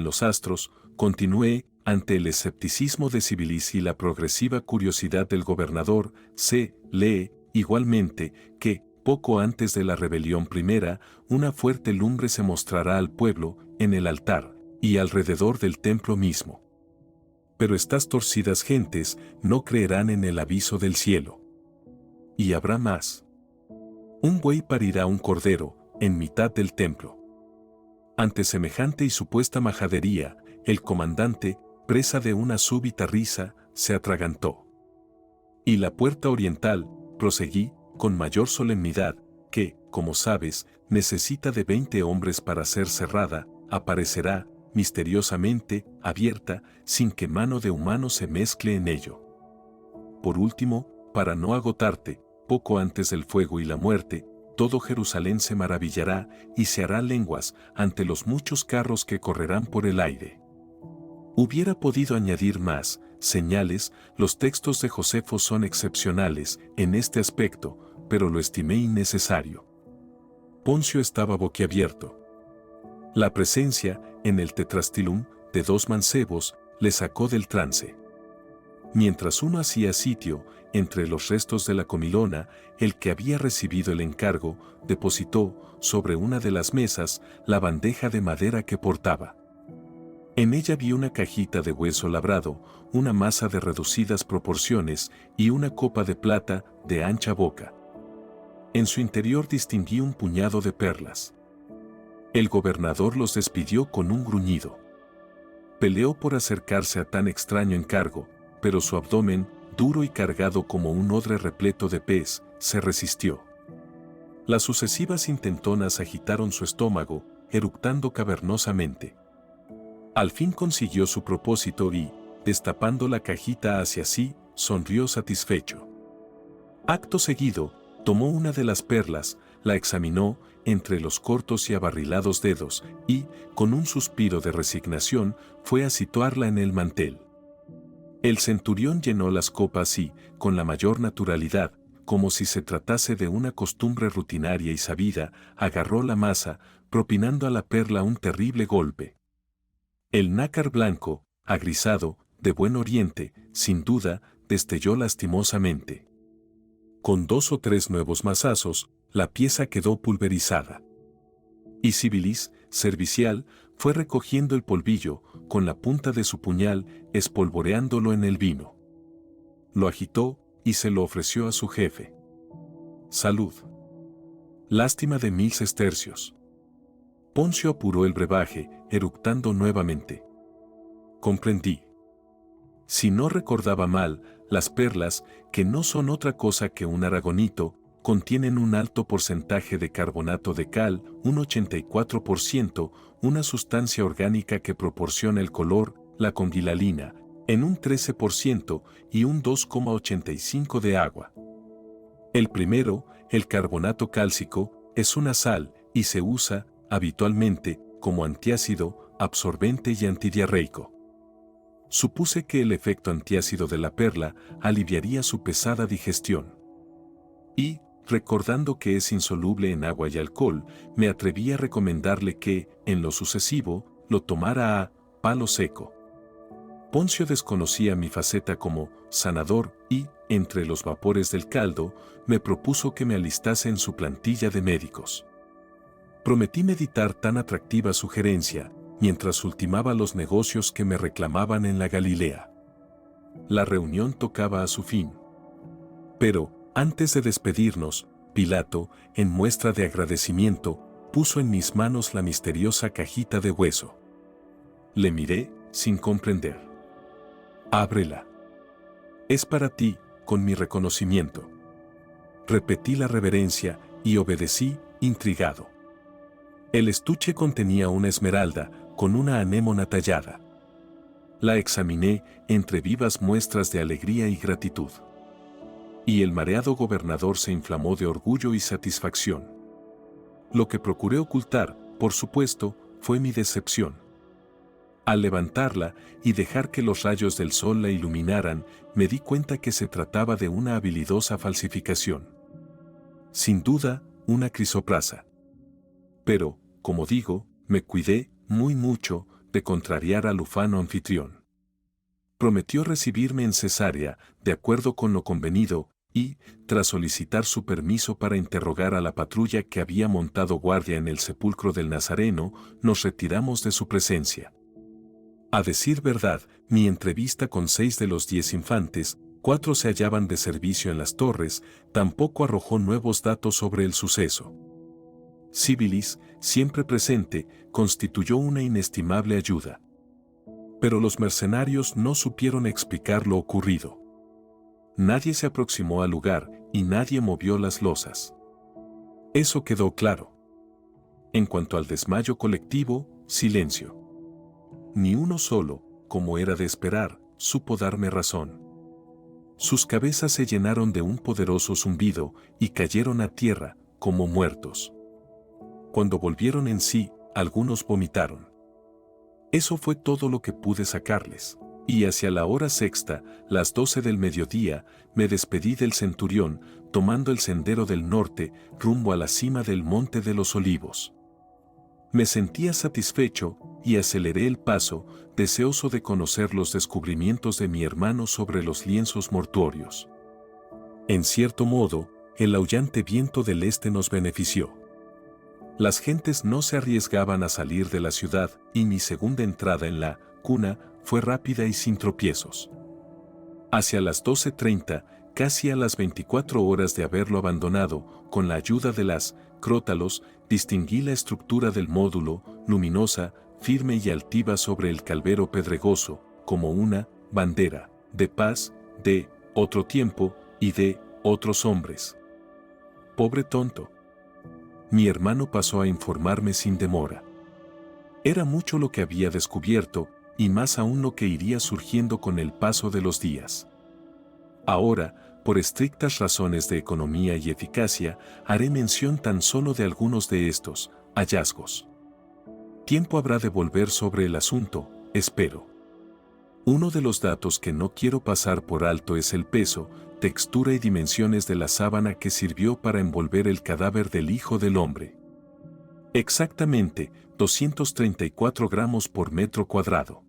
en los astros, continué, ante el escepticismo de Civilis y la progresiva curiosidad del gobernador, se lee, igualmente, que, poco antes de la rebelión primera, una fuerte lumbre se mostrará al pueblo, en el altar, y alrededor del templo mismo. Pero estas torcidas gentes no creerán en el aviso del cielo. Y habrá más. Un buey parirá un cordero, en mitad del templo. Ante semejante y supuesta majadería, el comandante, presa de una súbita risa, se atragantó. Y la puerta oriental, proseguí, con mayor solemnidad, que, como sabes, necesita de 20 hombres para ser cerrada, aparecerá, misteriosamente, abierta, sin que mano de humano se mezcle en ello. Por último, para no agotarte, poco antes del fuego y la muerte, todo Jerusalén se maravillará y se hará lenguas ante los muchos carros que correrán por el aire. Hubiera podido añadir más señales, los textos de Josefo son excepcionales en este aspecto, pero lo estimé innecesario. Poncio estaba boquiabierto. La presencia, en el tetrastilum, de 2 mancebos, le sacó del trance. Mientras uno hacía sitio, entre los restos de la comilona, el que había recibido el encargo, depositó, sobre una de las mesas, la bandeja de madera que portaba. En ella vi una cajita de hueso labrado, una masa de reducidas proporciones y una copa de plata de ancha boca. En su interior distinguí un puñado de perlas. El gobernador los despidió con un gruñido. Peleó por acercarse a tan extraño encargo, pero su abdomen, duro y cargado como un odre repleto de pez, se resistió. Las sucesivas intentonas agitaron su estómago, eructando cavernosamente. Al fin consiguió su propósito y, destapando la cajita hacia sí, sonrió satisfecho. Acto seguido, tomó una de las perlas, la examinó entre los cortos y abarrilados dedos y, con un suspiro de resignación, fue a situarla en el mantel. El centurión llenó las copas y, con la mayor naturalidad, como si se tratase de una costumbre rutinaria y sabida, agarró la masa, propinando a la perla un terrible golpe. El nácar blanco, agrisado, de buen oriente, sin duda, destelló lastimosamente. Con 2 o 3 nuevos mazazos, la pieza quedó pulverizada. Y Civilis, servicial, fue recogiendo el polvillo, con la punta de su puñal, espolvoreándolo en el vino. Lo agitó, y se lo ofreció a su jefe. Salud. Lástima de 1000 sestercios. Poncio apuró el brebaje, eructando nuevamente. Comprendí. Si no recordaba mal, las perlas, que no son otra cosa que un aragonito, contienen un alto porcentaje de carbonato de cal, un 84%, una sustancia orgánica que proporciona el color, la congilalina, en un 13% y un 2,85% de agua. El primero, el carbonato cálcico, es una sal y se usa, habitualmente, como antiácido, absorbente y antidiarreico. Supuse que el efecto antiácido de la perla aliviaría su pesada digestión. Y, recordando que es insoluble en agua y alcohol, me atreví a recomendarle que, en lo sucesivo, lo tomara a palo seco. Poncio desconocía mi faceta como sanador y, entre los vapores del caldo, me propuso que me alistase en su plantilla de médicos. Prometí meditar tan atractiva sugerencia, mientras ultimaba los negocios que me reclamaban en la Galilea. La reunión tocaba a su fin. Pero, antes de despedirnos, Pilato, en muestra de agradecimiento, puso en mis manos la misteriosa cajita de hueso. Le miré, sin comprender. Ábrela. Es para ti, con mi reconocimiento. Repetí la reverencia y obedecí, intrigado. El estuche contenía una esmeralda, con una anémona tallada. La examiné entre vivas muestras de alegría y gratitud. Y el mareado gobernador se inflamó de orgullo y satisfacción. Lo que procuré ocultar, por supuesto, fue mi decepción. Al levantarla y dejar que los rayos del sol la iluminaran, me di cuenta que se trataba de una habilidosa falsificación. Sin duda, una crisoprasa. Pero, como digo, me cuidé, muy mucho, de contrariar al ufano anfitrión. Prometió recibirme en Cesarea, de acuerdo con lo convenido, y, tras solicitar su permiso para interrogar a la patrulla que había montado guardia en el sepulcro del Nazareno, nos retiramos de su presencia. A decir verdad, mi entrevista con 6 de los 10 infantes, 4 se hallaban de servicio en las torres, tampoco arrojó nuevos datos sobre el suceso. Civilis, siempre presente, constituyó una inestimable ayuda. Pero los mercenarios no supieron explicar lo ocurrido. Nadie se aproximó al lugar y nadie movió las losas. Eso quedó claro. En cuanto al desmayo colectivo, silencio. Ni uno solo, como era de esperar, supo darme razón. Sus cabezas se llenaron de un poderoso zumbido y cayeron a tierra, como muertos. Cuando volvieron en sí, algunos vomitaron. Eso fue todo lo que pude sacarles. Y hacia la hora sexta, las 12 del mediodía, me despedí del centurión, tomando el sendero del norte, rumbo a la cima del Monte de los Olivos. Me sentía satisfecho, y aceleré el paso, deseoso de conocer los descubrimientos de mi hermano sobre los lienzos mortuorios. En cierto modo, el aullante viento del este nos benefició. Las gentes no se arriesgaban a salir de la ciudad, y mi segunda entrada en la cuna fue rápida y sin tropiezos. Hacia las 12:30, casi a las 24 horas de haberlo abandonado, con la ayuda de las crótalos, distinguí la estructura del módulo, luminosa, firme y altiva sobre el calvero pedregoso, como una bandera de paz, de otro tiempo y de otros hombres. Pobre tonto. Mi hermano pasó a informarme sin demora. Era mucho lo que había descubierto, y más aún lo que iría surgiendo con el paso de los días. Ahora, por estrictas razones de economía y eficacia, haré mención tan solo de algunos de estos hallazgos. Tiempo habrá de volver sobre el asunto, espero. Uno de los datos que no quiero pasar por alto es el peso, textura y dimensiones de la sábana que sirvió para envolver el cadáver del Hijo del Hombre. Exactamente, 234 gramos por metro cuadrado.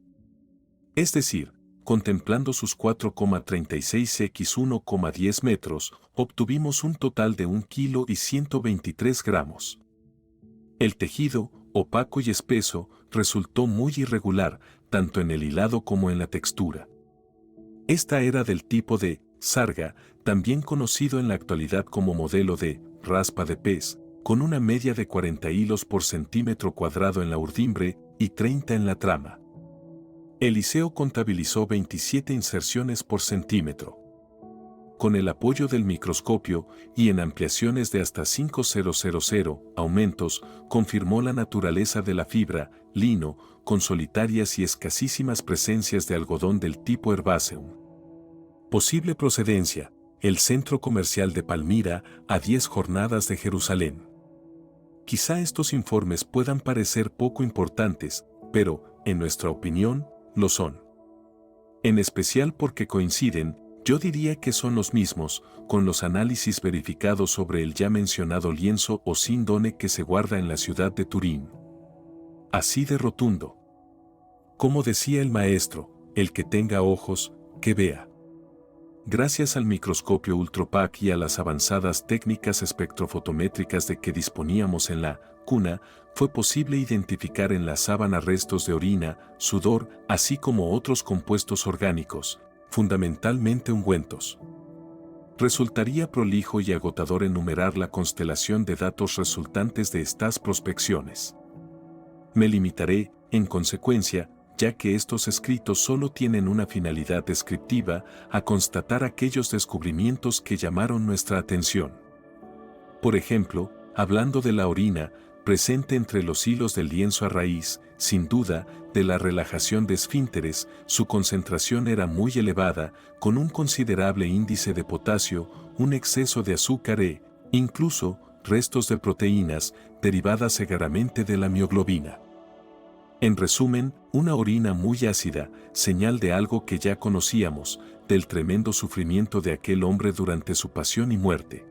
Es decir, contemplando sus 4,36 x 1,10 metros, obtuvimos un total de 1 kilo y 123 gramos. El tejido, opaco y espeso, resultó muy irregular, tanto en el hilado como en la textura. Esta era del tipo de sarga, también conocido en la actualidad como modelo de raspa de pez, con una media de 40 hilos por centímetro cuadrado en la urdimbre y 30 en la trama. Eliseo contabilizó 27 inserciones por centímetro. Con el apoyo del microscopio y en ampliaciones de hasta 5,000 aumentos, confirmó la naturaleza de la fibra, lino, con solitarias y escasísimas presencias de algodón del tipo Herbaceum. Posible procedencia: el centro comercial de Palmira, a 10 jornadas de Jerusalén. Quizá estos informes puedan parecer poco importantes, pero, en nuestra opinión, lo son. En especial porque coinciden, yo diría que son los mismos, con los análisis verificados sobre el ya mencionado lienzo o sindone que se guarda en la ciudad de Turín. Así de rotundo. Como decía el maestro, el que tenga ojos, que vea. Gracias al microscopio Ultropac y a las avanzadas técnicas espectrofotométricas de que disponíamos en la cuna, fue posible identificar en la sábana restos de orina, sudor, así como otros compuestos orgánicos, fundamentalmente ungüentos. Resultaría prolijo y agotador enumerar la constelación de datos resultantes de estas prospecciones. Me limitaré, en consecuencia, ya que estos escritos solo tienen una finalidad descriptiva, a constatar aquellos descubrimientos que llamaron nuestra atención. Por ejemplo, hablando de la orina, presente entre los hilos del lienzo a raíz, sin duda, de la relajación de esfínteres, su concentración era muy elevada, con un considerable índice de potasio, un exceso de azúcar e, incluso, restos de proteínas, derivadas segaramente de la mioglobina. En resumen, una orina muy ácida, señal de algo que ya conocíamos, del tremendo sufrimiento de aquel hombre durante su pasión y muerte.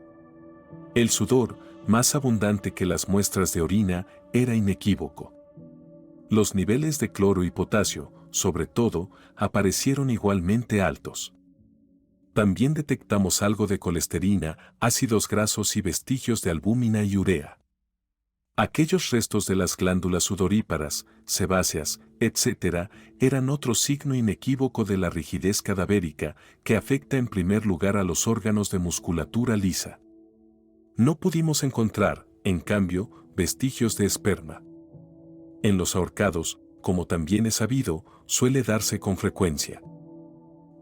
El sudor, más abundante que las muestras de orina, era inequívoco. Los niveles de cloro y potasio, sobre todo, aparecieron igualmente altos. También detectamos algo de colesterina, ácidos grasos y vestigios de albúmina y urea. Aquellos restos de las glándulas sudoríparas, sebáceas, etc., eran otro signo inequívoco de la rigidez cadavérica que afecta en primer lugar a los órganos de musculatura lisa. No pudimos encontrar, en cambio, vestigios de esperma. En los ahorcados, como también es sabido, suele darse con frecuencia.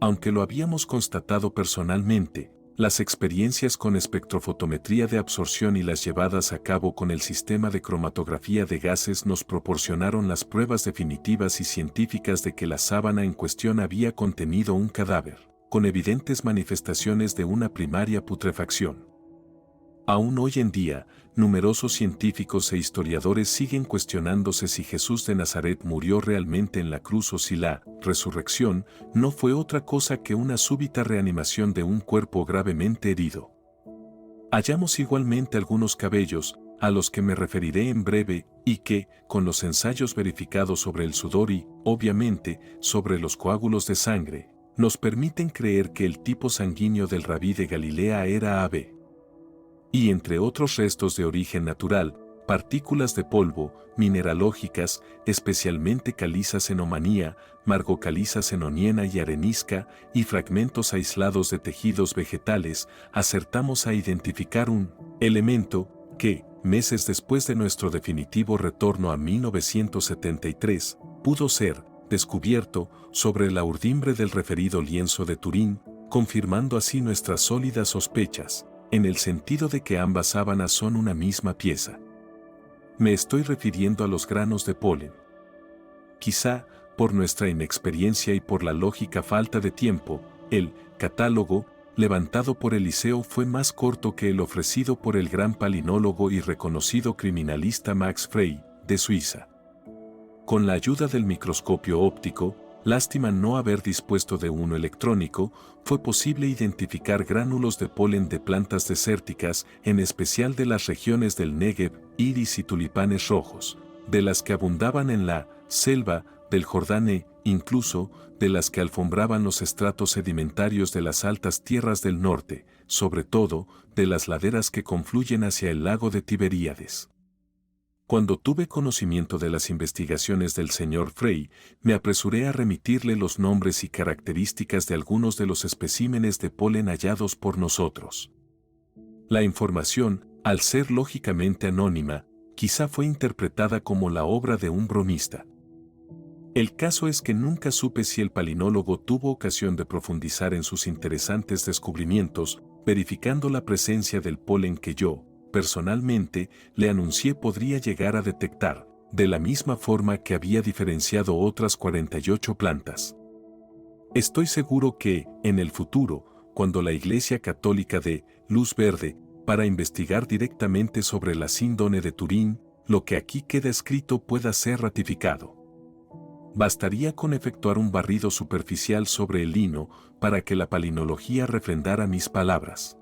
Aunque lo habíamos constatado personalmente, las experiencias con espectrofotometría de absorción y las llevadas a cabo con el sistema de cromatografía de gases nos proporcionaron las pruebas definitivas y científicas de que la sábana en cuestión había contenido un cadáver, con evidentes manifestaciones de una primaria putrefacción. Aún hoy en día, numerosos científicos e historiadores siguen cuestionándose si Jesús de Nazaret murió realmente en la cruz o si la resurrección no fue otra cosa que una súbita reanimación de un cuerpo gravemente herido. Hallamos igualmente algunos cabellos, a los que me referiré en breve, y que, con los ensayos verificados sobre el sudor y, obviamente, sobre los coágulos de sangre, nos permiten creer que el tipo sanguíneo del Rabí de Galilea era AB. Y entre otros restos de origen natural, partículas de polvo, mineralógicas, especialmente calizas en Omanía, margocalizas en Oniena y arenisca, y fragmentos aislados de tejidos vegetales, acertamos a identificar un elemento que, meses después de nuestro definitivo retorno a 1973, pudo ser descubierto sobre la urdimbre del referido lienzo de Turín, confirmando así nuestras sólidas sospechas, en el sentido de que ambas sábanas son una misma pieza. Me estoy refiriendo a los granos de polen. Quizá, por nuestra inexperiencia y por la lógica falta de tiempo, el catálogo levantado por Eliseo fue más corto que el ofrecido por el gran palinólogo y reconocido criminalista Max Frey, de Suiza. Con la ayuda del microscopio óptico, lástima no haber dispuesto de uno electrónico, fue posible identificar gránulos de polen de plantas desérticas, en especial de las regiones del Negev, iris y tulipanes rojos, de las que abundaban en la selva del Jordán e, incluso, de las que alfombraban los estratos sedimentarios de las altas tierras del norte, sobre todo, de las laderas que confluyen hacia el lago de Tiberíades. Cuando tuve conocimiento de las investigaciones del señor Frey, me apresuré a remitirle los nombres y características de algunos de los especímenes de polen hallados por nosotros. La información, al ser lógicamente anónima, quizá fue interpretada como la obra de un bromista. El caso es que nunca supe si el palinólogo tuvo ocasión de profundizar en sus interesantes descubrimientos, verificando la presencia del polen que yo, personalmente, le anuncié podría llegar a detectar, de la misma forma que había diferenciado otras 48 plantas. Estoy seguro que, en el futuro, cuando la Iglesia Católica dé luz verde para investigar directamente sobre la síndrome de Turín, lo que aquí queda escrito pueda ser ratificado. Bastaría con efectuar un barrido superficial sobre el lino para que la palinología refrendara mis palabras.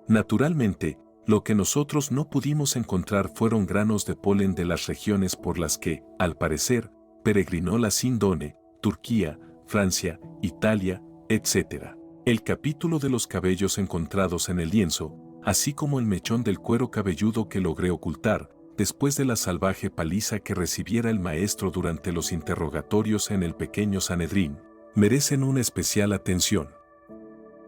Naturalmente, lo que nosotros no pudimos encontrar fueron granos de polen de las regiones por las que, al parecer, peregrinó la síndrome, Turquía, Francia, Italia, etc. El capítulo de los cabellos encontrados en el lienzo, así como el mechón del cuero cabelludo que logré ocultar, después de la salvaje paliza que recibiera el maestro durante los interrogatorios en el pequeño Sanedrín, merecen una especial atención.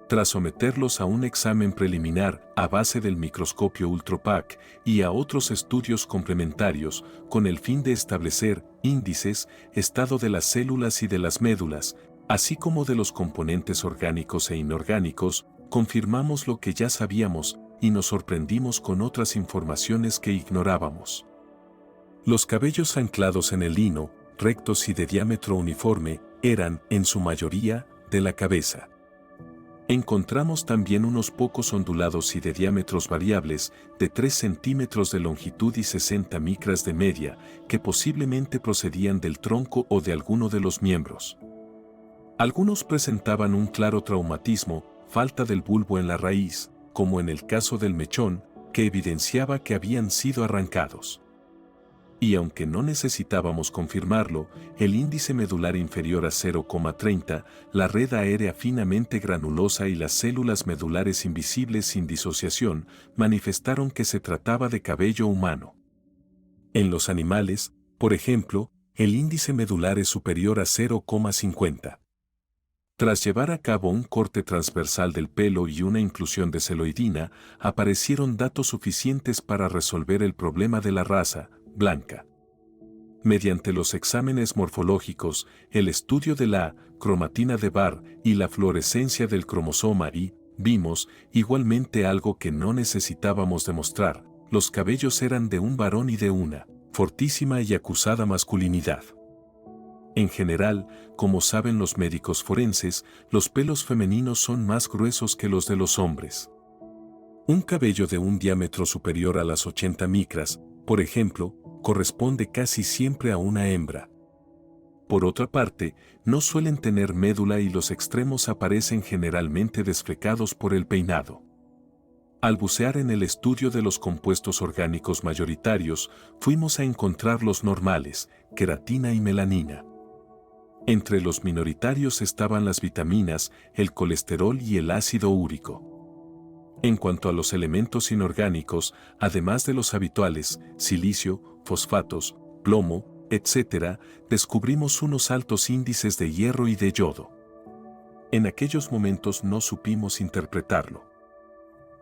Tras someterlos a un examen preliminar a base del microscopio Ultropac y a otros estudios complementarios con el fin de establecer índices, estado de las células y de las médulas, así como de los componentes orgánicos e inorgánicos, confirmamos lo que ya sabíamos y nos sorprendimos con otras informaciones que ignorábamos. Los cabellos anclados en el lino, rectos y de diámetro uniforme, eran, en su mayoría, de la cabeza. Encontramos también unos pocos ondulados y de diámetros variables, de 3 centímetros de longitud y 60 micras de media, que posiblemente procedían del tronco o de alguno de los miembros. Algunos presentaban un claro traumatismo, falta del bulbo en la raíz, como en el caso del mechón, que evidenciaba que habían sido arrancados. Y aunque no necesitábamos confirmarlo, el índice medular inferior a 0,30, la red aérea finamente granulosa y las células medulares invisibles sin disociación manifestaron que se trataba de cabello humano. En los animales, por ejemplo, el índice medular es superior a 0,50. Tras llevar a cabo un corte transversal del pelo y una inclusión de celoidina, aparecieron datos suficientes para resolver el problema de la raza blanca. Mediante los exámenes morfológicos, el estudio de la cromatina de Barr y la fluorescencia del cromosoma Y, vimos, igualmente algo que no necesitábamos demostrar: los cabellos eran de un varón y de una fortísima y acusada masculinidad. En general, como saben los médicos forenses, los pelos femeninos son más gruesos que los de los hombres. Un cabello de un diámetro superior a las 80 micras, por ejemplo, corresponde casi siempre a una hembra. Por otra parte, no suelen tener médula y los extremos aparecen generalmente desflecados por el peinado. Al bucear en el estudio de los compuestos orgánicos mayoritarios, fuimos a encontrar los normales, queratina y melanina. Entre los minoritarios estaban las vitaminas, el colesterol y el ácido úrico. En cuanto a los elementos inorgánicos, además de los habituales, silicio, fosfatos, plomo, etc., descubrimos unos altos índices de hierro y de yodo. En aquellos momentos no supimos interpretarlo.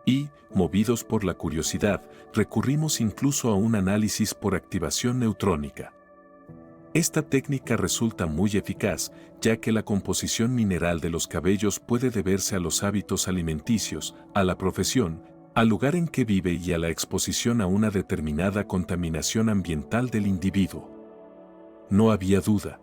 Y, movidos por la curiosidad, recurrimos incluso a un análisis por activación neutrónica. Esta técnica resulta muy eficaz, ya que la composición mineral de los cabellos puede deberse a los hábitos alimenticios, a la profesión, al lugar en que vive y a la exposición a una determinada contaminación ambiental del individuo. No había duda.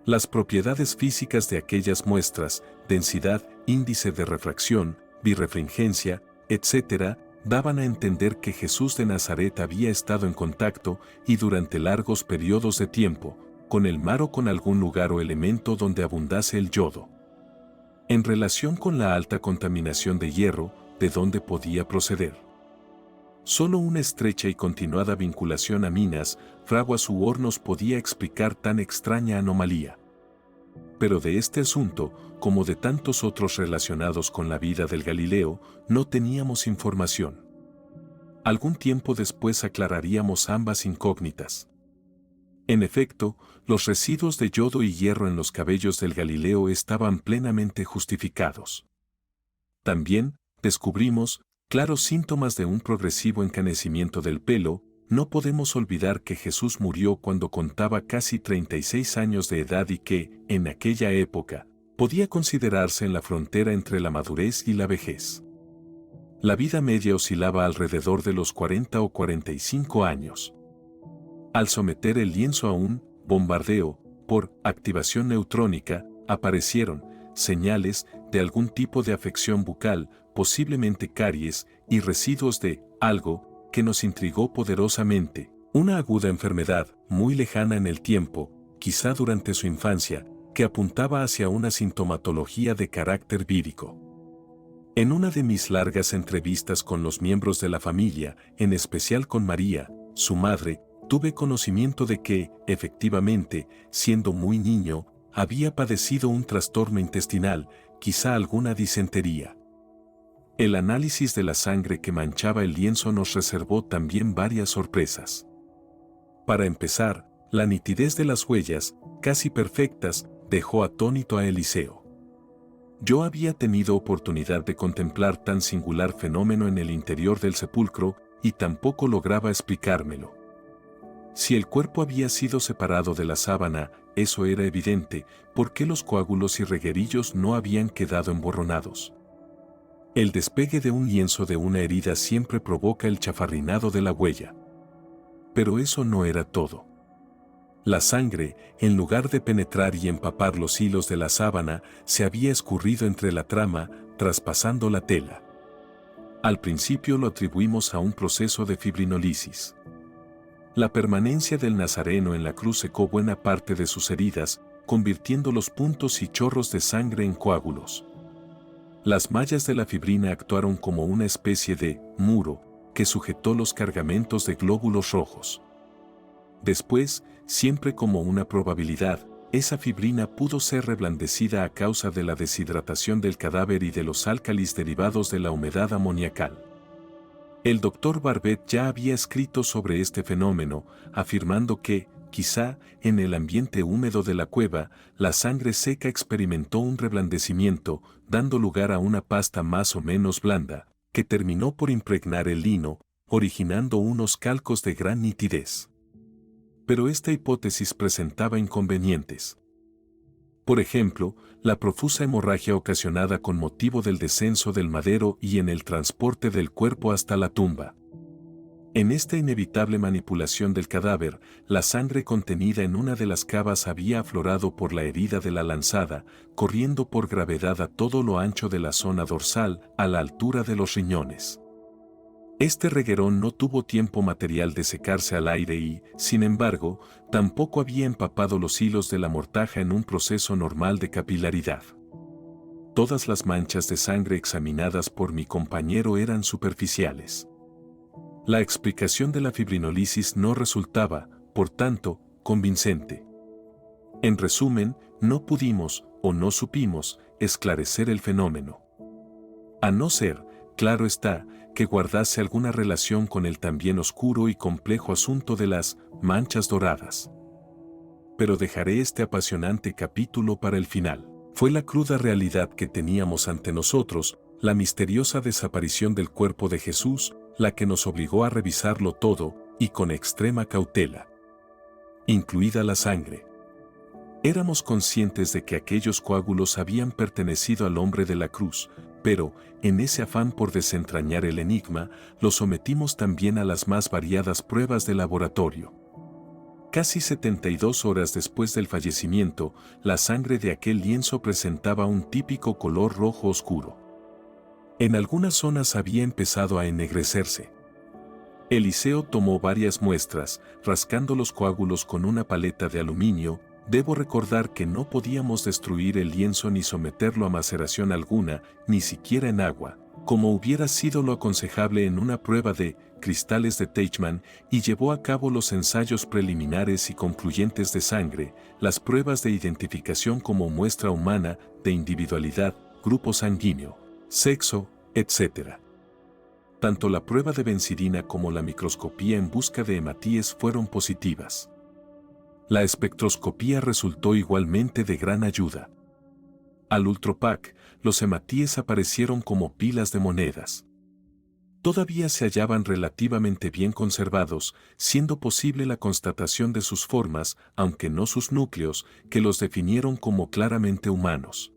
Las propiedades físicas de aquellas muestras, densidad, índice de refracción, birrefringencia, etc., daban a entender que Jesús de Nazaret había estado en contacto, y durante largos periodos de tiempo, con el mar o con algún lugar o elemento donde abundase el yodo. En relación con la alta contaminación de hierro, ¿de dónde podía proceder? Solo una estrecha y continuada vinculación a minas, fraguas u hornos podía explicar tan extraña anomalía. Pero de este asunto, como de tantos otros relacionados con la vida del Galileo, no teníamos información. Algún tiempo después aclararíamos ambas incógnitas. En efecto, los residuos de yodo y hierro en los cabellos del Galileo estaban plenamente justificados. También, descubrimos, claros síntomas de un progresivo encanecimiento del pelo. No podemos olvidar que Jesús murió cuando contaba casi 36 años de edad y que, en aquella época, podía considerarse en la frontera entre la madurez y la vejez. La vida media oscilaba alrededor de los 40 o 45 años. Al someter el lienzo a un bombardeo por activación neutrónica, aparecieron señales de algún tipo de afección bucal, posiblemente caries, y residuos de algo que nos intrigó poderosamente, una aguda enfermedad, muy lejana en el tiempo, quizá durante su infancia, que apuntaba hacia una sintomatología de carácter vírico. En una de mis largas entrevistas con los miembros de la familia, en especial con María, su madre, tuve conocimiento de que, efectivamente, siendo muy niño, había padecido un trastorno intestinal, quizá alguna disentería. El análisis de la sangre que manchaba el lienzo nos reservó también varias sorpresas. Para empezar, la nitidez de las huellas, casi perfectas, dejó atónito a Eliseo. Yo había tenido oportunidad de contemplar tan singular fenómeno en el interior del sepulcro, y tampoco lograba explicármelo. Si el cuerpo había sido separado de la sábana, eso era evidente, ¿por qué los coágulos y reguerillos no habían quedado emborronados? El despegue de un lienzo de una herida siempre provoca el chafarrinado de la huella. Pero eso no era todo. La sangre, en lugar de penetrar y empapar los hilos de la sábana, se había escurrido entre la trama, traspasando la tela. Al principio lo atribuimos a un proceso de fibrinolisis. La permanencia del Nazareno en la cruz secó buena parte de sus heridas, convirtiendo los puntos y chorros de sangre en coágulos. Las mallas de la fibrina actuaron como una especie de muro que sujetó los cargamentos de glóbulos rojos. Después, siempre como una probabilidad, esa fibrina pudo ser reblandecida a causa de la deshidratación del cadáver y de los álcalis derivados de la humedad amoniacal. El doctor Barbet ya había escrito sobre este fenómeno, afirmando que, quizá, en el ambiente húmedo de la cueva, la sangre seca experimentó un reblandecimiento, dando lugar a una pasta más o menos blanda, que terminó por impregnar el lino, originando unos calcos de gran nitidez. Pero esta hipótesis presentaba inconvenientes. Por ejemplo, la profusa hemorragia ocasionada con motivo del descenso del madero y en el transporte del cuerpo hasta la tumba. En esta inevitable manipulación del cadáver, la sangre contenida en una de las cavas había aflorado por la herida de la lanzada, corriendo por gravedad a todo lo ancho de la zona dorsal, a la altura de los riñones. Este reguerón no tuvo tiempo material de secarse al aire y, sin embargo, tampoco había empapado los hilos de la mortaja en un proceso normal de capilaridad. Todas las manchas de sangre examinadas por mi compañero eran superficiales. La explicación de la fibrinólisis no resultaba, por tanto, convincente. En resumen, no pudimos, o no supimos, esclarecer el fenómeno. A no ser, claro está, que guardase alguna relación con el también oscuro y complejo asunto de las manchas doradas. Pero dejaré este apasionante capítulo para el final. Fue la cruda realidad que teníamos ante nosotros, la misteriosa desaparición del cuerpo de Jesús, la que nos obligó a revisarlo todo, y con extrema cautela, incluida la sangre. Éramos conscientes de que aquellos coágulos habían pertenecido al hombre de la cruz, pero, en ese afán por desentrañar el enigma, lo sometimos también a las más variadas pruebas de laboratorio. Casi 72 horas después del fallecimiento, la sangre de aquel lienzo presentaba un típico color rojo oscuro. En algunas zonas había empezado a ennegrecerse. Eliseo tomó varias muestras, rascando los coágulos con una paleta de aluminio. Debo recordar que no podíamos destruir el lienzo ni someterlo a maceración alguna, ni siquiera en agua, como hubiera sido lo aconsejable en una prueba de cristales de Teichmann, y llevó a cabo los ensayos preliminares y concluyentes de sangre, las pruebas de identificación como muestra humana, de individualidad, grupo sanguíneo, sexo, etc. Tanto la prueba de benzidina como la microscopía en busca de hematíes fueron positivas. La espectroscopía resultó igualmente de gran ayuda. Al ultropac, los hematíes aparecieron como pilas de monedas. Todavía se hallaban relativamente bien conservados, siendo posible la constatación de sus formas, aunque no sus núcleos, que los definieron como claramente humanos.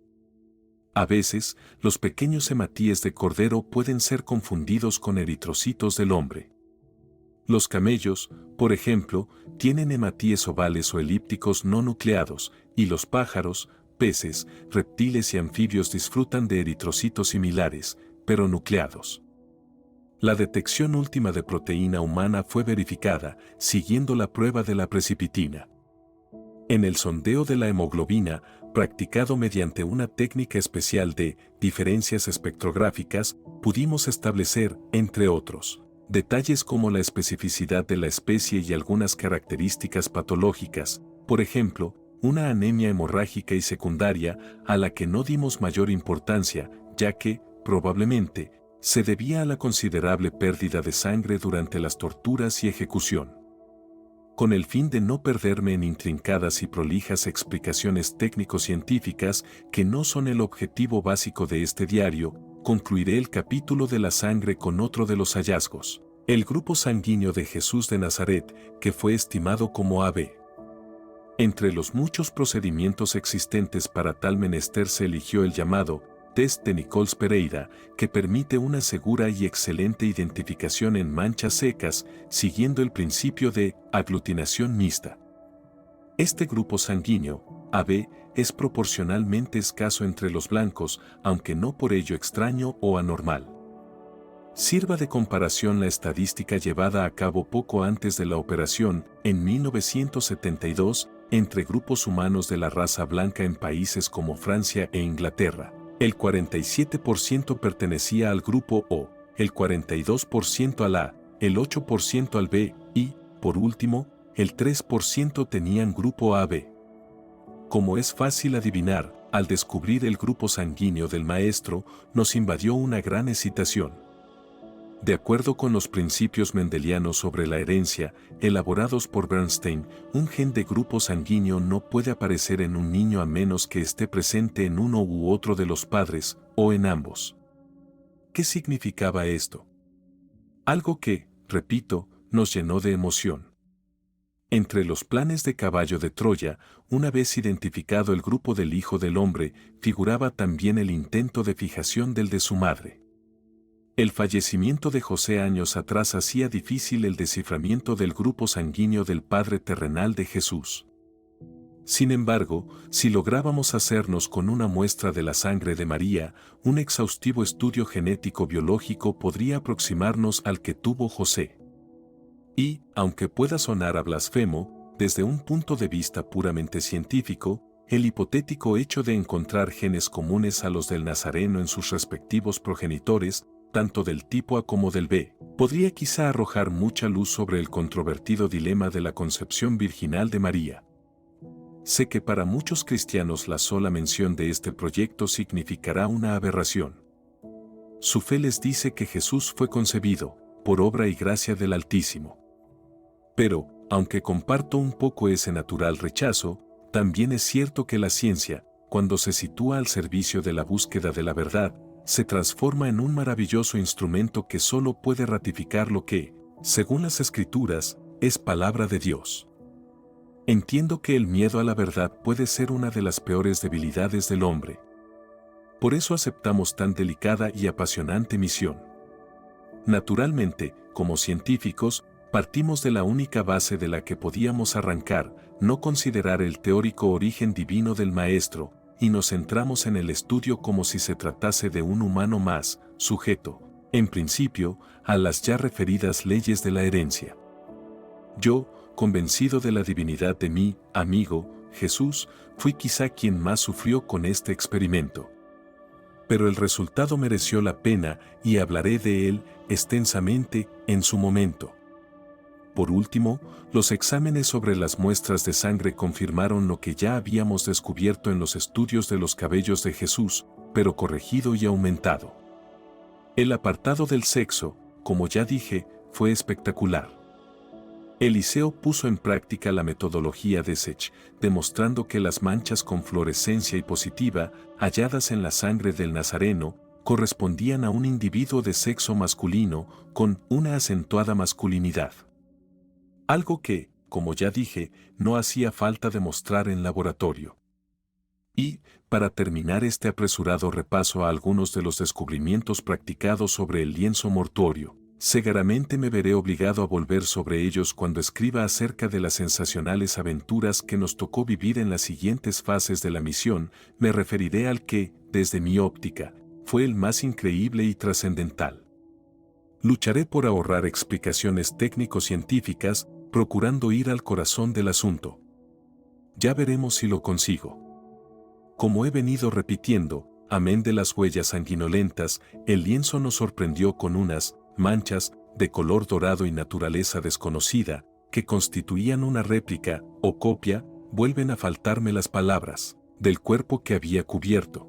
A veces, los pequeños hematíes de cordero pueden ser confundidos con eritrocitos del hombre. Los camellos, por ejemplo, tienen hematíes ovales o elípticos no nucleados, y los pájaros, peces, reptiles y anfibios disfrutan de eritrocitos similares, pero nucleados. La detección última de proteína humana fue verificada, siguiendo la prueba de la precipitina. En el sondeo de la hemoglobina, practicado mediante una técnica especial de diferencias espectrográficas, pudimos establecer, entre otros, detalles como la especificidad de la especie y algunas características patológicas, por ejemplo, una anemia hemorrágica y secundaria a la que no dimos mayor importancia, ya que, probablemente, se debía a la considerable pérdida de sangre durante las torturas y ejecución. Con el fin de no perderme en intrincadas y prolijas explicaciones técnico-científicas que no son el objetivo básico de este diario, concluiré el capítulo de la sangre con otro de los hallazgos, el grupo sanguíneo de Jesús de Nazaret, que fue estimado como AB. Entre los muchos procedimientos existentes para tal menester se eligió el llamado test de Nichols Pereira, que permite una segura y excelente identificación en manchas secas, siguiendo el principio de aglutinación mixta. Este grupo sanguíneo, AB, es proporcionalmente escaso entre los blancos, aunque no por ello extraño o anormal. Sirva de comparación la estadística llevada a cabo poco antes de la operación, en 1972, entre grupos humanos de la raza blanca en países como Francia e Inglaterra. El 47% pertenecía al grupo O, el 42% al A, el 8% al B y, por último, el 3% tenían grupo AB. Como es fácil adivinar, al descubrir el grupo sanguíneo del maestro, nos invadió una gran excitación. De acuerdo con los principios mendelianos sobre la herencia, elaborados por Bernstein, un gen de grupo sanguíneo no puede aparecer en un niño a menos que esté presente en uno u otro de los padres, o en ambos. ¿Qué significaba esto? Algo que, repito, nos llenó de emoción. Entre los planes de caballo de Troya, una vez identificado el grupo del Hijo del Hombre, figuraba también el intento de fijación del de su madre. El fallecimiento de José años atrás hacía difícil el desciframiento del grupo sanguíneo del Padre terrenal de Jesús. Sin embargo, si lográbamos hacernos con una muestra de la sangre de María, un exhaustivo estudio genético biológico podría aproximarnos al que tuvo José. Y, aunque pueda sonar a blasfemo, desde un punto de vista puramente científico, el hipotético hecho de encontrar genes comunes a los del Nazareno en sus respectivos progenitores, tanto del tipo A como del B, podría quizá arrojar mucha luz sobre el controvertido dilema de la concepción virginal de María. Sé que para muchos cristianos la sola mención de este proyecto significará una aberración. Su fe les dice que Jesús fue concebido, por obra y gracia del Altísimo. Pero, aunque comparto un poco ese natural rechazo, también es cierto que la ciencia, cuando se sitúa al servicio de la búsqueda de la verdad, se transforma en un maravilloso instrumento que solo puede ratificar lo que, según las Escrituras, es palabra de Dios. Entiendo que el miedo a la verdad puede ser una de las peores debilidades del hombre. Por eso aceptamos tan delicada y apasionante misión. Naturalmente, como científicos, partimos de la única base de la que podíamos arrancar, no considerar el teórico origen divino del Maestro, y nos centramos en el estudio como si se tratase de un humano más, sujeto, en principio, a las ya referidas leyes de la herencia. Yo, convencido de la divinidad de mi amigo, Jesús, fui quizá quien más sufrió con este experimento. Pero el resultado mereció la pena y hablaré de él extensamente en su momento. Por último, los exámenes sobre las muestras de sangre confirmaron lo que ya habíamos descubierto en los estudios de los cabellos de Jesús, pero corregido y aumentado. El apartado del sexo, como ya dije, fue espectacular. Eliseo puso en práctica la metodología de Sech, demostrando que las manchas con fluorescencia y positiva, halladas en la sangre del Nazareno, correspondían a un individuo de sexo masculino con una acentuada masculinidad. Algo que, como ya dije, no hacía falta demostrar en laboratorio. Y, para terminar este apresurado repaso a algunos de los descubrimientos practicados sobre el lienzo mortuorio, seguramente me veré obligado a volver sobre ellos cuando escriba acerca de las sensacionales aventuras que nos tocó vivir en las siguientes fases de la misión. Me referiré al que, desde mi óptica, fue el más increíble y trascendental. Lucharé por ahorrar explicaciones técnico-científicas, procurando ir al corazón del asunto. Ya veremos si lo consigo. Como he venido repitiendo, amén de las huellas sanguinolentas, el lienzo nos sorprendió con unas manchas de color dorado y naturaleza desconocida, que constituían una réplica o copia, vuelven a faltarme las palabras, del cuerpo que había cubierto.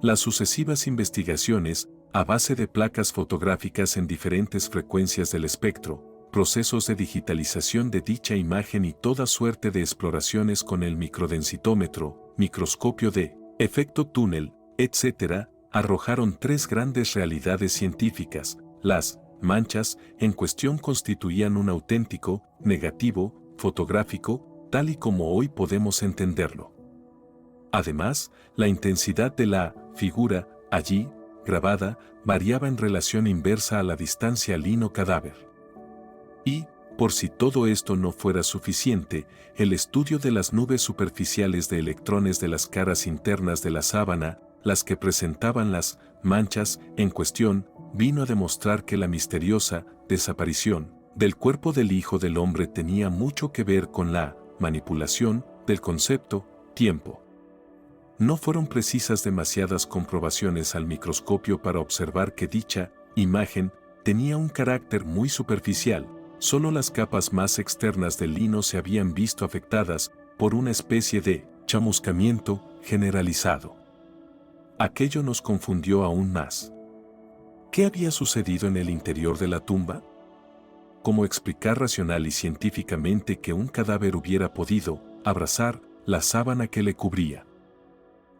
Las sucesivas investigaciones, a base de placas fotográficas en diferentes frecuencias del espectro, procesos de digitalización de dicha imagen y toda suerte de exploraciones con el microdensitómetro, microscopio de efecto túnel, etc., arrojaron tres grandes realidades científicas. Las manchas en cuestión constituían un auténtico negativo fotográfico, tal y como hoy podemos entenderlo. Además, la intensidad de la figura allí grabada variaba en relación inversa a la distancia lino-cadáver. Y, por si todo esto no fuera suficiente, el estudio de las nubes superficiales de electrones de las caras internas de la sábana, las que presentaban las manchas en cuestión, vino a demostrar que la misteriosa desaparición del cuerpo del Hijo del Hombre tenía mucho que ver con la manipulación del concepto tiempo. No fueron precisas demasiadas comprobaciones al microscopio para observar que dicha imagen tenía un carácter muy superficial, solo las capas más externas del lino se habían visto afectadas por una especie de chamuscamiento generalizado. Aquello nos confundió aún más. ¿Qué había sucedido en el interior de la tumba? ¿Cómo explicar racional y científicamente que un cadáver hubiera podido abrazar la sábana que le cubría?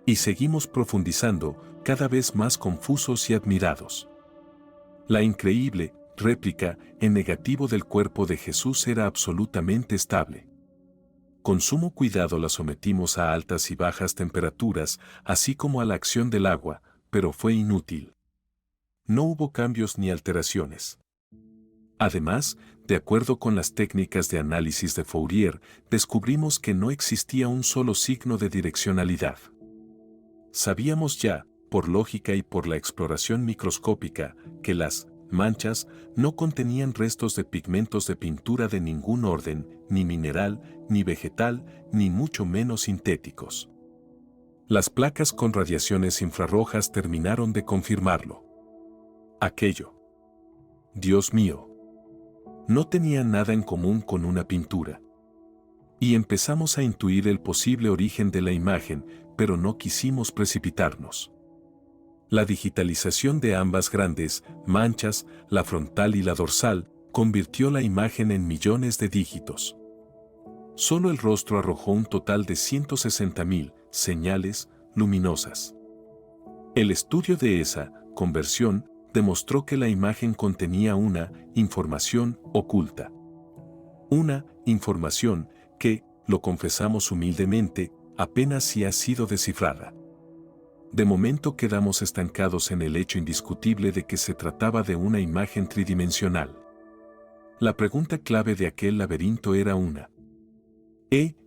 Y seguimos profundizando, cada vez más confusos y admirados. La increíble réplica en negativo del cuerpo de Jesús era absolutamente estable. Con sumo cuidado la sometimos a altas y bajas temperaturas, así como a la acción del agua, pero fue inútil. No hubo cambios ni alteraciones. Además, de acuerdo con las técnicas de análisis de Fourier, descubrimos que no existía un solo signo de direccionalidad. Sabíamos ya, por lógica y por la exploración microscópica, que las manchas no contenían restos de pigmentos de pintura de ningún orden, ni mineral, ni vegetal, ni mucho menos sintéticos. Las placas con radiaciones infrarrojas terminaron de confirmarlo. Aquello, Dios mío, no tenía nada en común con una pintura. Y empezamos a intuir el posible origen de la imagen, pero no quisimos precipitarnos. La digitalización de ambas grandes manchas, la frontal y la dorsal, convirtió la imagen en millones de dígitos. Solo el rostro arrojó un total de 160.000 señales luminosas. El estudio de esa conversión demostró que la imagen contenía una información oculta. Una información que, lo confesamos humildemente, apenas si ha sido descifrada. De momento quedamos estancados en el hecho indiscutible de que se trataba de una imagen tridimensional. La pregunta clave de aquel laberinto era una.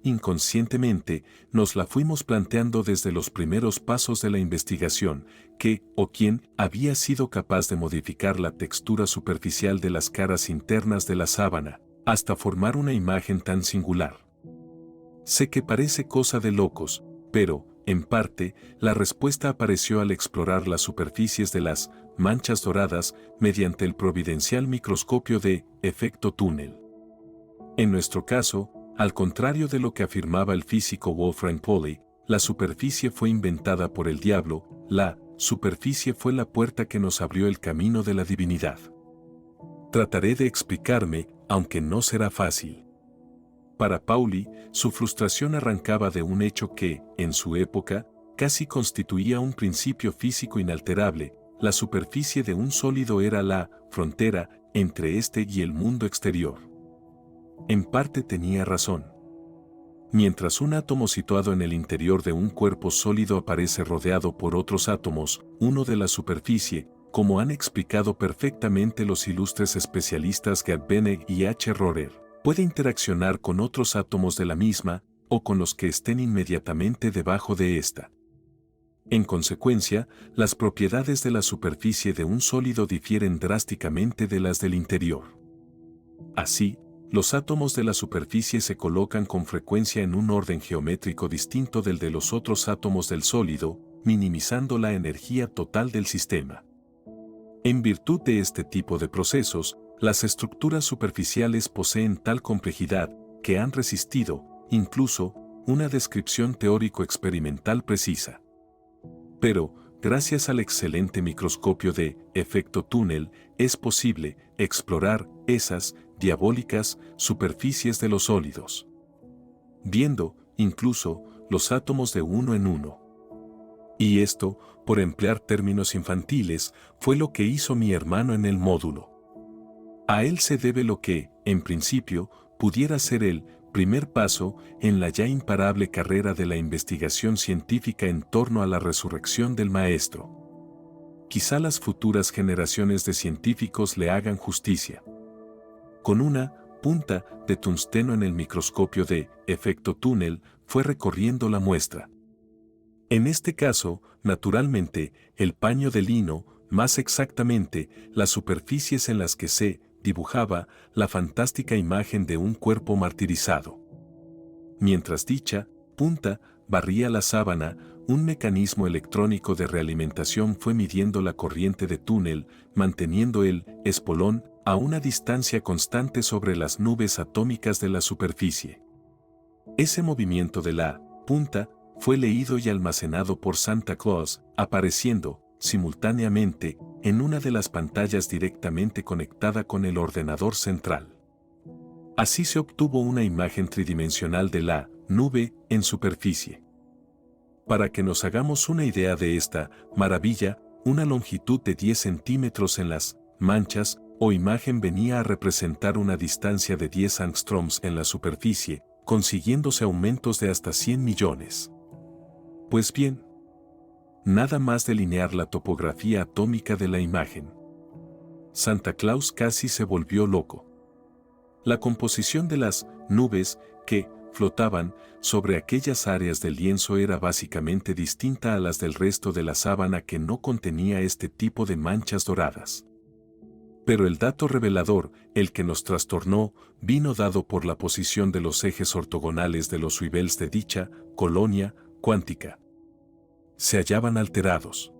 Inconscientemente, nos la fuimos planteando desde los primeros pasos de la investigación, ¿qué o quién había sido capaz de modificar la textura superficial de las caras internas de la sábana, hasta formar una imagen tan singular? Sé que parece cosa de locos, pero, en parte, la respuesta apareció al explorar las superficies de las manchas doradas mediante el providencial microscopio de efecto túnel. En nuestro caso, al contrario de lo que afirmaba el físico Wolfram Pauli, la superficie fue inventada por el diablo, la superficie fue la puerta que nos abrió el camino de la divinidad. Trataré de explicarme, aunque no será fácil. Para Pauli, su frustración arrancaba de un hecho que, en su época, casi constituía un principio físico inalterable: la superficie de un sólido era la frontera entre este y el mundo exterior. En parte tenía razón. Mientras un átomo situado en el interior de un cuerpo sólido aparece rodeado por otros átomos, uno de la superficie, como han explicado perfectamente los ilustres especialistas Gerd Bennig y H. Rohrer, puede interaccionar con otros átomos de la misma, o con los que estén inmediatamente debajo de ésta. En consecuencia, las propiedades de la superficie de un sólido difieren drásticamente de las del interior. Así, los átomos de la superficie se colocan con frecuencia en un orden geométrico distinto del de los otros átomos del sólido, minimizando la energía total del sistema. En virtud de este tipo de procesos, las estructuras superficiales poseen tal complejidad que han resistido, incluso, una descripción teórico-experimental precisa. Pero, gracias al excelente microscopio de efecto túnel, es posible explorar esas diabólicas superficies de los sólidos, viendo, incluso, los átomos de uno en uno. Y esto, por emplear términos infantiles, fue lo que hizo mi hermano en el módulo. A él se debe lo que, en principio, pudiera ser el primer paso en la ya imparable carrera de la investigación científica en torno a la resurrección del Maestro. Quizá las futuras generaciones de científicos le hagan justicia. Con una punta de tungsteno en el microscopio de efecto túnel, fue recorriendo la muestra. En este caso, naturalmente, el paño de lino, más exactamente, las superficies en las que se dibujaba la fantástica imagen de un cuerpo martirizado. Mientras dicha punta barría la sábana, un mecanismo electrónico de realimentación fue midiendo la corriente de túnel, manteniendo el espolón a una distancia constante sobre las nubes atómicas de la superficie. Ese movimiento de la punta fue leído y almacenado por Santa Claus, apareciendo, simultáneamente, en una de las pantallas directamente conectada con el ordenador central. Así se obtuvo una imagen tridimensional de la nube en superficie. Para que nos hagamos una idea de esta maravilla, una longitud de 10 centímetros en las manchas o imagen venía a representar una distancia de 10 angstroms en la superficie, consiguiéndose aumentos de hasta 100 millones. Pues bien, nada más delinear la topografía atómica de la imagen. Santa Claus casi se volvió loco. La composición de las nubes que flotaban sobre aquellas áreas del lienzo era básicamente distinta a las del resto de la sábana que no contenía este tipo de manchas doradas. Pero el dato revelador, el que nos trastornó, vino dado por la posición de los ejes ortogonales de los Weibels de dicha colonia cuántica. Se hallaban alterados.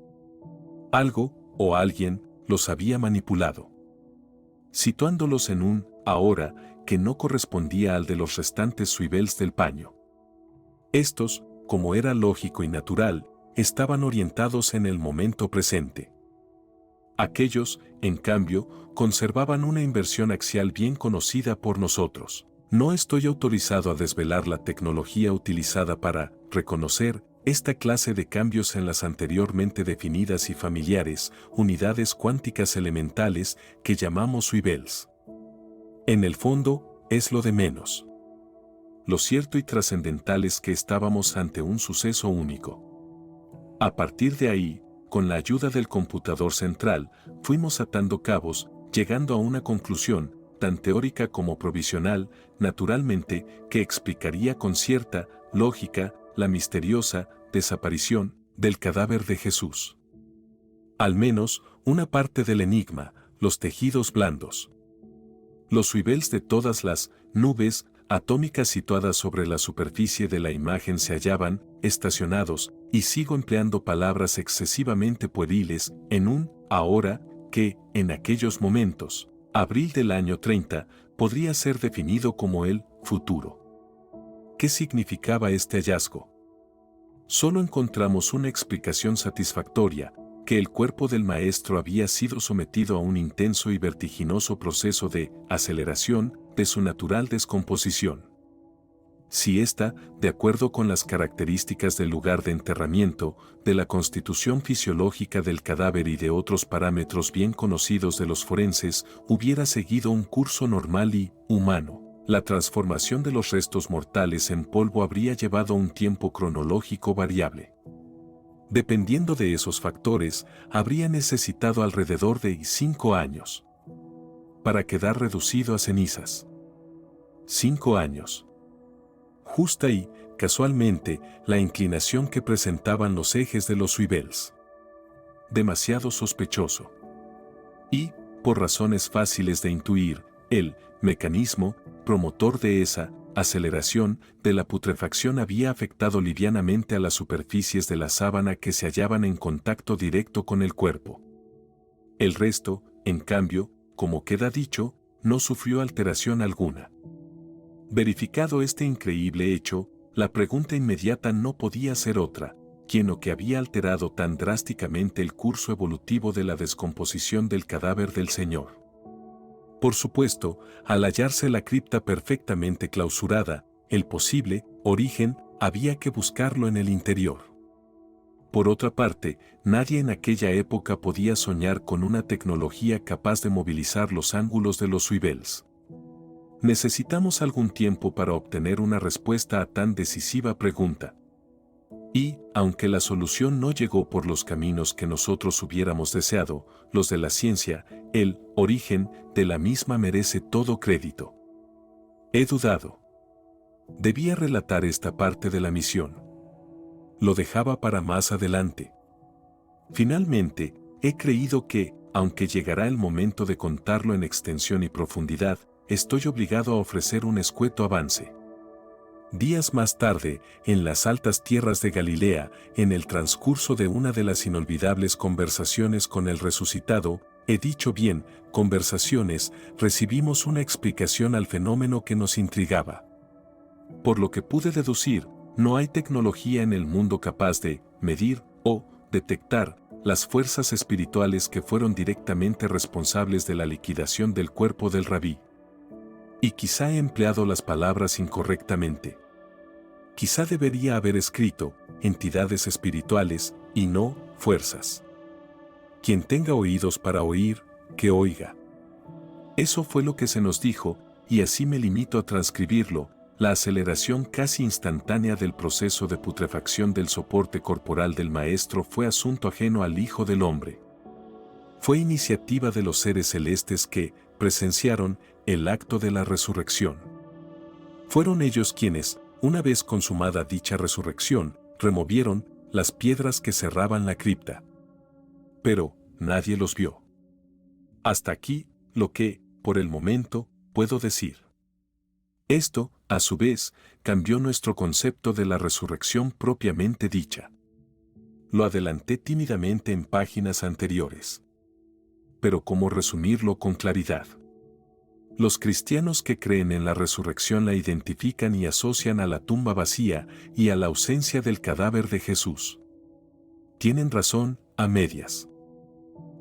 Algo, o alguien, los había manipulado, situándolos en un ahora que no correspondía al de los restantes Weibels del paño. Estos, como era lógico y natural, estaban orientados en el momento presente. Aquellos, en cambio, conservaban una inversión axial bien conocida por nosotros. No estoy autorizado a desvelar la tecnología utilizada para reconocer esta clase de cambios en las anteriormente definidas y familiares unidades cuánticas elementales que llamamos Weibels. En el fondo, es lo de menos. Lo cierto y trascendental es que estábamos ante un suceso único. A partir de ahí, con la ayuda del computador central, fuimos atando cabos, llegando a una conclusión, tan teórica como provisional, naturalmente, que explicaría con cierta lógica la misteriosa desaparición del cadáver de Jesús. Al menos, una parte del enigma, los tejidos blandos. Los Weibels de todas las nubes atómicas situadas sobre la superficie de la imagen se hallaban estacionados, y sigo empleando palabras excesivamente pueriles, en un ahora que, en aquellos momentos, abril del año 30, podría ser definido como el futuro. ¿Qué significaba este hallazgo? Solo encontramos una explicación satisfactoria, que el cuerpo del maestro había sido sometido a un intenso y vertiginoso proceso de aceleración de su natural descomposición. Si ésta, de acuerdo con las características del lugar de enterramiento, de la constitución fisiológica del cadáver y de otros parámetros bien conocidos de los forenses, hubiera seguido un curso normal y humano, la transformación de los restos mortales en polvo habría llevado un tiempo cronológico variable. Dependiendo de esos factores, habría necesitado alrededor de 5 años para quedar reducido a cenizas. 5 años. Justa y, casualmente, la inclinación que presentaban los ejes de los Weibels. Demasiado sospechoso. Y, por razones fáciles de intuir, el mecanismo promotor de esa aceleración de la putrefacción había afectado livianamente a las superficies de la sábana que se hallaban en contacto directo con el cuerpo. El resto, en cambio, como queda dicho, no sufrió alteración alguna. Verificado este increíble hecho, la pregunta inmediata no podía ser otra: ¿quién o qué había alterado tan drásticamente el curso evolutivo de la descomposición del cadáver del Señor? Por supuesto, al hallarse la cripta perfectamente clausurada, el posible origen había que buscarlo en el interior. Por otra parte, nadie en aquella época podía soñar con una tecnología capaz de movilizar los ángulos de los Weibels. Necesitamos algún tiempo para obtener una respuesta a tan decisiva pregunta. Y, aunque la solución no llegó por los caminos que nosotros hubiéramos deseado, los de la ciencia, el origen de la misma merece todo crédito. He dudado. Debía relatar esta parte de la misión. Lo dejaba para más adelante. Finalmente, he creído que, aunque llegará el momento de contarlo en extensión y profundidad, estoy obligado a ofrecer un escueto avance. Días más tarde, en las altas tierras de Galilea, en el transcurso de una de las inolvidables conversaciones con el resucitado, He dicho bien, conversaciones, recibimos una explicación al fenómeno que nos intrigaba. Por lo que pude deducir, no hay tecnología en el mundo capaz de medir o detectar las fuerzas espirituales que fueron directamente responsables de la liquidación del cuerpo del rabí. Y quizá he empleado las palabras incorrectamente. Quizá debería haber escrito entidades espirituales y no fuerzas. Quien tenga oídos para oír, que oiga. Eso fue lo que se nos dijo, y así me limito a transcribirlo. La aceleración casi instantánea del proceso de putrefacción del soporte corporal del Maestro fue asunto ajeno al Hijo del Hombre. Fue iniciativa de los seres celestes que presenciaron el acto de la resurrección. Fueron ellos quienes, una vez consumada dicha resurrección, removieron las piedras que cerraban la cripta. Pero nadie los vio. Hasta aquí lo que, por el momento, puedo decir. Esto, a su vez, cambió nuestro concepto de la resurrección propiamente dicha. Lo adelanté tímidamente en páginas anteriores. Pero ¿cómo resumirlo con claridad? Los cristianos que creen en la resurrección la identifican y asocian a la tumba vacía y a la ausencia del cadáver de Jesús. Tienen razón, a medias.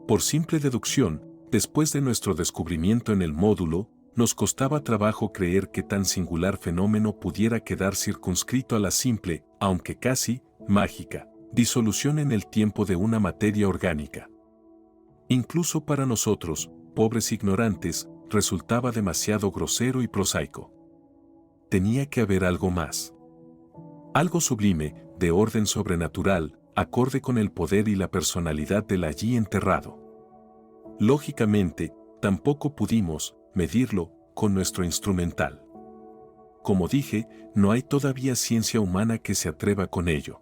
Por simple deducción, después de nuestro descubrimiento en el módulo, nos costaba trabajo creer que tan singular fenómeno pudiera quedar circunscrito a la simple, aunque casi, mágica, disolución en el tiempo de una materia orgánica. Incluso para nosotros, pobres ignorantes, resultaba demasiado grosero y prosaico. Tenía que haber algo más. Algo sublime, de orden sobrenatural, acorde con el poder y la personalidad del allí enterrado. Lógicamente, tampoco pudimos medirlo con nuestro instrumental. Como dije, no hay todavía ciencia humana que se atreva con ello.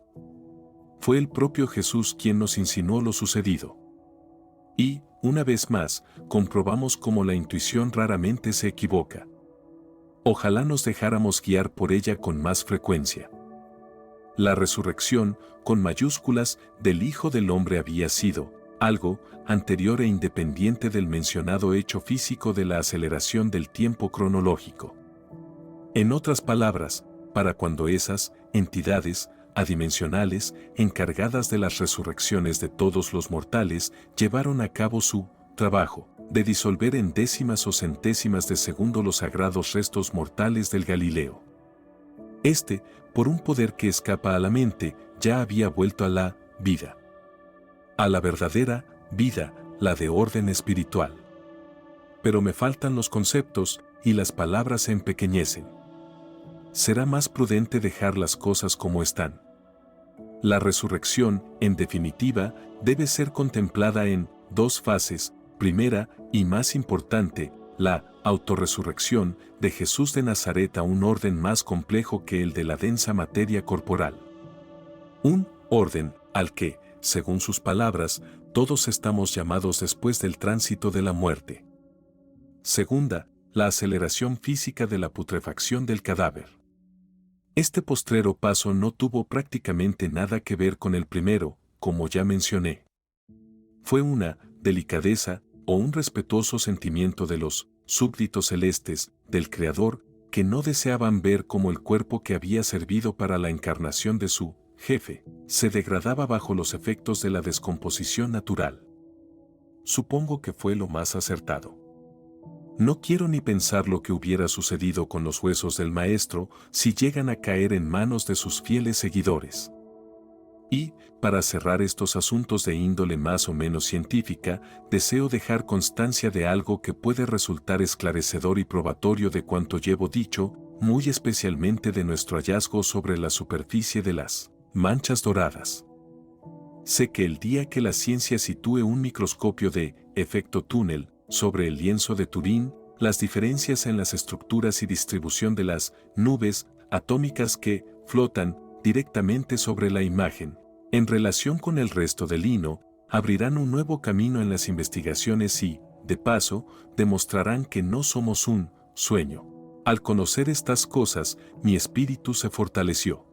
Fue el propio Jesús quien nos insinuó lo sucedido. Y, una vez más, comprobamos cómo la intuición raramente se equivoca. Ojalá nos dejáramos guiar por ella con más frecuencia. La resurrección, con mayúsculas, del Hijo del Hombre había sido algo anterior e independiente del mencionado hecho físico de la aceleración del tiempo cronológico. En otras palabras, para cuando esas entidades adimensionales, encargadas de las resurrecciones de todos los mortales, llevaron a cabo su trabajo de disolver en décimas o centésimas de segundo los sagrados restos mortales del Galileo. Este, por un poder que escapa a la mente, ya había vuelto a la vida. A la verdadera vida, la de orden espiritual. Pero me faltan los conceptos y las palabras se empequeñecen. Será más prudente dejar las cosas como están. La resurrección, en definitiva, debe ser contemplada en dos fases. Primera, y más importante, la autorresurrección de Jesús de Nazaret a un orden más complejo que el de la densa materia corporal. Un orden al que, según sus palabras, todos estamos llamados después del tránsito de la muerte. Segunda, la aceleración física de la putrefacción del cadáver. Este postrero paso no tuvo prácticamente nada que ver con el primero, como ya mencioné. Fue una delicadeza o un respetuoso sentimiento de los súbditos celestes del Creador que no deseaban ver cómo el cuerpo que había servido para la encarnación de su jefe se degradaba bajo los efectos de la descomposición natural. Supongo que fue lo más acertado. No quiero ni pensar lo que hubiera sucedido con los huesos del Maestro si llegan a caer en manos de sus fieles seguidores. Y, para cerrar estos asuntos de índole más o menos científica, deseo dejar constancia de algo que puede resultar esclarecedor y probatorio de cuanto llevo dicho, muy especialmente de nuestro hallazgo sobre la superficie de las manchas doradas. Sé que el día que la ciencia sitúe un microscopio de efecto túnel sobre el lienzo de Turín, las diferencias en las estructuras y distribución de las nubes atómicas que flotan directamente sobre la imagen, en relación con el resto del lino, abrirán un nuevo camino en las investigaciones y, de paso, demostrarán que no somos un sueño. Al conocer estas cosas, mi espíritu se fortaleció.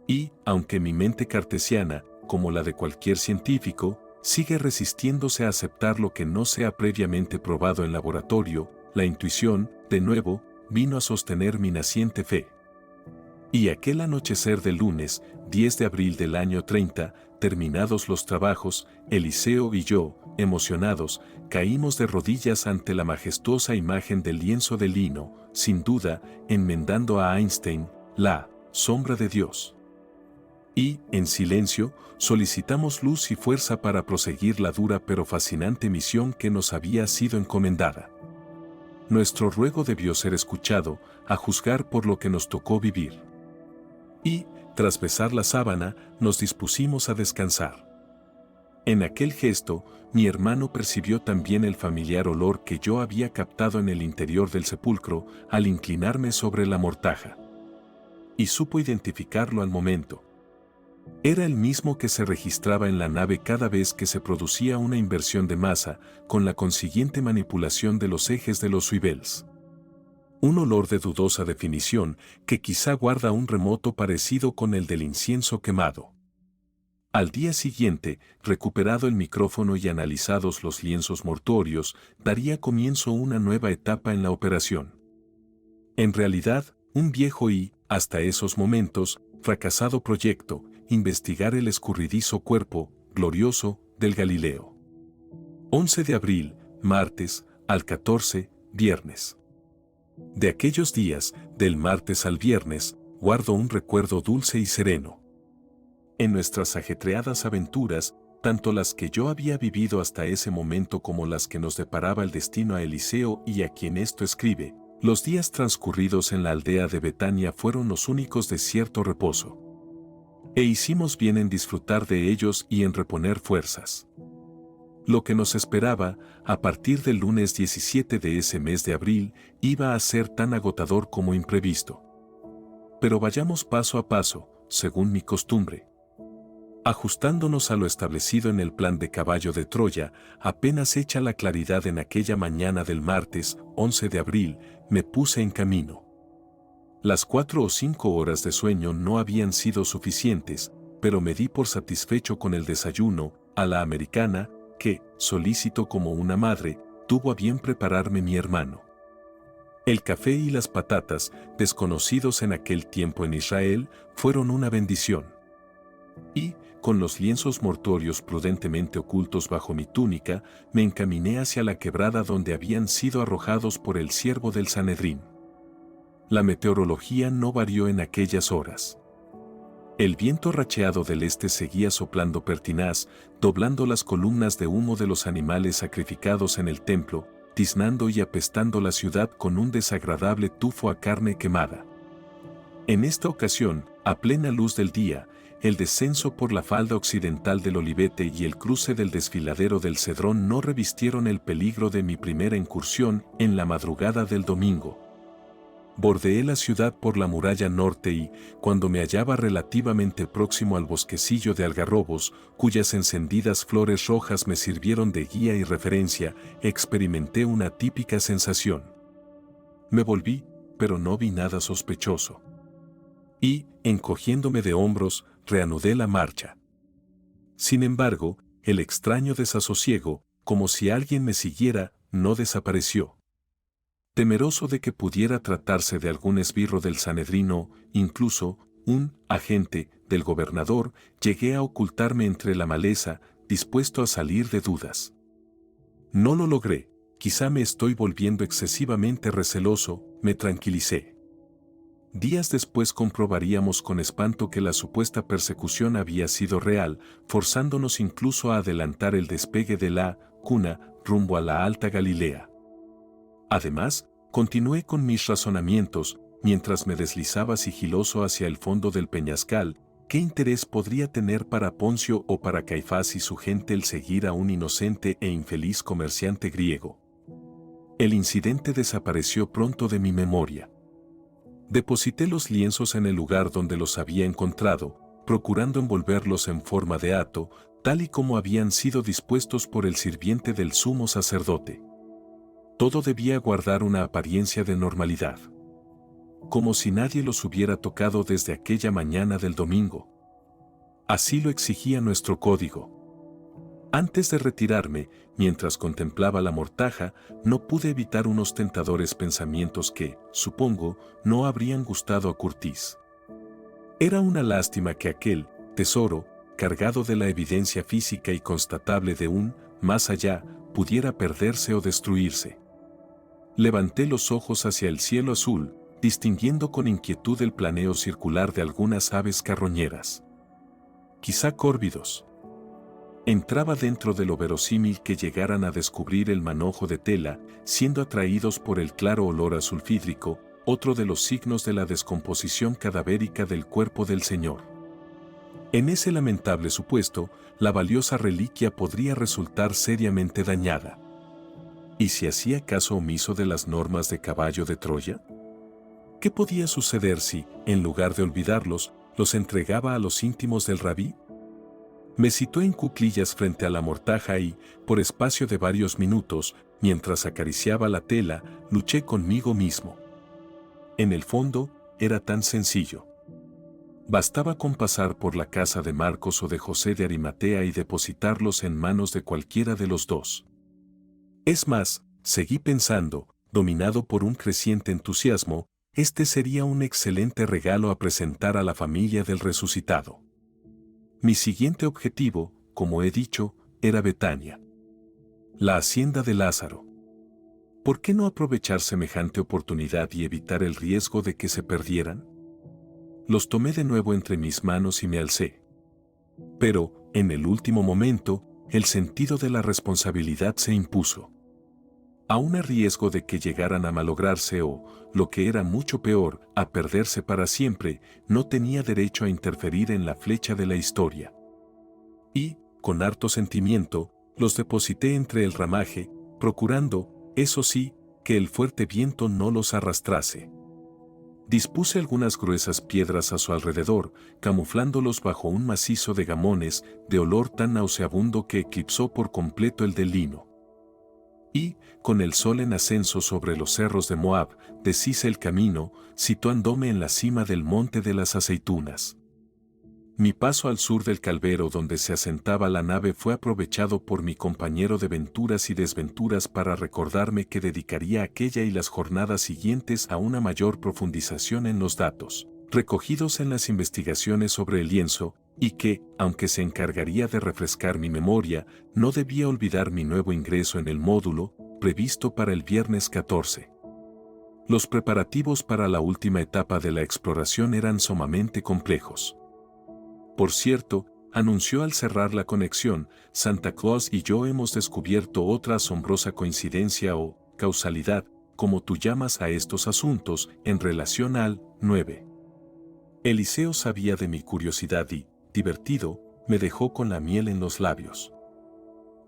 Y, aunque mi mente cartesiana, como la de cualquier científico, sigue resistiéndose a aceptar lo que no sea previamente probado en laboratorio. La intuición, de nuevo, vino a sostener mi naciente fe. Y aquel anochecer del lunes, 10 de abril del año 30, terminados los trabajos, Eliseo y yo, emocionados, caímos de rodillas ante la majestuosa imagen del lienzo de lino, sin duda, enmendando a Einstein, la sombra de Dios. Y, en silencio, solicitamos luz y fuerza para proseguir la dura pero fascinante misión que nos había sido encomendada. Nuestro ruego debió ser escuchado, a juzgar por lo que nos tocó vivir. Y, tras besar la sábana, nos dispusimos a descansar. En aquel gesto, mi hermano percibió también el familiar olor que yo había captado en el interior del sepulcro al inclinarme sobre la mortaja. Y supo identificarlo al momento. Era el mismo que se registraba en la nave cada vez que se producía una inversión de masa, con la consiguiente manipulación de los ejes de los suivels. Un olor de dudosa definición que quizá guarda un remoto parecido con el del incienso quemado. Al día siguiente, recuperado el micrófono y analizados los lienzos mortuorios, daría comienzo una nueva etapa en la operación. En realidad, un viejo y, hasta esos momentos, fracasado proyecto, investigar el escurridizo cuerpo, glorioso, del Galileo. 11 de abril, martes, al 14, viernes. De aquellos días, del martes al viernes, guardo un recuerdo dulce y sereno. En nuestras ajetreadas aventuras, tanto las que yo había vivido hasta ese momento como las que nos deparaba el destino a Eliseo y a quien esto escribe, los días transcurridos en la aldea de Betania fueron los únicos de cierto reposo. E hicimos bien en disfrutar de ellos y en reponer fuerzas. Lo que nos esperaba, a partir del lunes 17 de ese mes de abril, iba a ser tan agotador como imprevisto. Pero vayamos paso a paso, según mi costumbre. Ajustándonos a lo establecido en el plan de caballo de Troya, apenas hecha la claridad en aquella mañana del martes, 11 de abril, me puse en camino. Las 4 o 5 horas de sueño no habían sido suficientes, pero me di por satisfecho con el desayuno, a la americana, que, solícito como una madre, tuvo a bien prepararme mi hermano. El café y las patatas, desconocidos en aquel tiempo en Israel, fueron una bendición. Y, con los lienzos mortuorios prudentemente ocultos bajo mi túnica, me encaminé hacia la quebrada donde habían sido arrojados por el siervo del Sanedrín. La meteorología no varió en aquellas horas. El viento racheado del este seguía soplando pertinaz, doblando las columnas de humo de los animales sacrificados en el templo, tiznando y apestando la ciudad con un desagradable tufo a carne quemada. En esta ocasión, a plena luz del día, el descenso por la falda occidental del Olivete y el cruce del desfiladero del Cedrón no revistieron el peligro de mi primera incursión en la madrugada del domingo. Bordeé la ciudad por la muralla norte y, cuando me hallaba relativamente próximo al bosquecillo de algarrobos, cuyas encendidas flores rojas me sirvieron de guía y referencia, experimenté una típica sensación. Me volví, pero no vi nada sospechoso. Y, encogiéndome de hombros, reanudé la marcha. Sin embargo, el extraño desasosiego, como si alguien me siguiera, no desapareció. Temeroso de que pudiera tratarse de algún esbirro del Sanedrín o, incluso, un agente del gobernador, llegué a ocultarme entre la maleza, dispuesto a salir de dudas. No lo logré, quizá me estoy volviendo excesivamente receloso, me tranquilicé. Días después comprobaríamos con espanto que la supuesta persecución había sido real, forzándonos incluso a adelantar el despegue de la cuna rumbo a la Alta Galilea. Además, continué con mis razonamientos, mientras me deslizaba sigiloso hacia el fondo del peñascal. ¿Qué interés podría tener para Poncio o para Caifás y su gente el seguir a un inocente e infeliz comerciante griego? El incidente desapareció pronto de mi memoria. Deposité los lienzos en el lugar donde los había encontrado, procurando envolverlos en forma de hato, tal y como habían sido dispuestos por el sirviente del sumo sacerdote. Todo debía guardar una apariencia de normalidad. Como si nadie los hubiera tocado desde aquella mañana del domingo. Así lo exigía nuestro código. Antes de retirarme, mientras contemplaba la mortaja, no pude evitar unos tentadores pensamientos que, supongo, no habrían gustado a Curtis. Era una lástima que aquel tesoro, cargado de la evidencia física y constatable de un más allá, pudiera perderse o destruirse. Levanté los ojos hacia el cielo azul, distinguiendo con inquietud el planeo circular de algunas aves carroñeras. Quizá córvidos. Entraba dentro de lo verosímil que llegaran a descubrir el manojo de tela, siendo atraídos por el claro olor a sulfídrico, otro de los signos de la descomposición cadavérica del cuerpo del Señor. En ese lamentable supuesto, la valiosa reliquia podría resultar seriamente dañada. ¿Y si hacía caso omiso de las normas de caballo de Troya? ¿Qué podía suceder si, en lugar de olvidarlos, los entregaba a los íntimos del rabí? Me situé en cuclillas frente a la mortaja y, por espacio de varios minutos, mientras acariciaba la tela, luché conmigo mismo. En el fondo, era tan sencillo. Bastaba con pasar por la casa de Marcos o de José de Arimatea y depositarlos en manos de cualquiera de los dos. Es más, seguí pensando, dominado por un creciente entusiasmo, este sería un excelente regalo a presentar a la familia del resucitado. Mi siguiente objetivo, como he dicho, era Betania. La hacienda de Lázaro. ¿Por qué no aprovechar semejante oportunidad y evitar el riesgo de que se perdieran? Los tomé de nuevo entre mis manos y me alcé. Pero, en el último momento, el sentido de la responsabilidad se impuso. Aún a riesgo de que llegaran a malograrse o, lo que era mucho peor, a perderse para siempre, no tenía derecho a interferir en la flecha de la historia. Y, con harto sentimiento, los deposité entre el ramaje, procurando, eso sí, que el fuerte viento no los arrastrase. Dispuse algunas gruesas piedras a su alrededor, camuflándolos bajo un macizo de gamones, de olor tan nauseabundo que eclipsó por completo el del lino. Y, con el sol en ascenso sobre los cerros de Moab, deshice el camino, situándome en la cima del monte de las aceitunas. Mi paso al sur del calvero donde se asentaba la nave fue aprovechado por mi compañero de venturas y desventuras para recordarme que dedicaría aquella y las jornadas siguientes a una mayor profundización en los datos, recogidos en las investigaciones sobre el lienzo, y que, aunque se encargaría de refrescar mi memoria, no debía olvidar mi nuevo ingreso en el módulo, previsto para el viernes 14. Los preparativos para la última etapa de la exploración eran sumamente complejos. Por cierto, anunció al cerrar la conexión, Santa Claus y yo hemos descubierto otra asombrosa coincidencia o causalidad, como tú llamas a estos asuntos, en relación al 9. Eliseo sabía de mi curiosidad y, divertido, me dejó con la miel en los labios.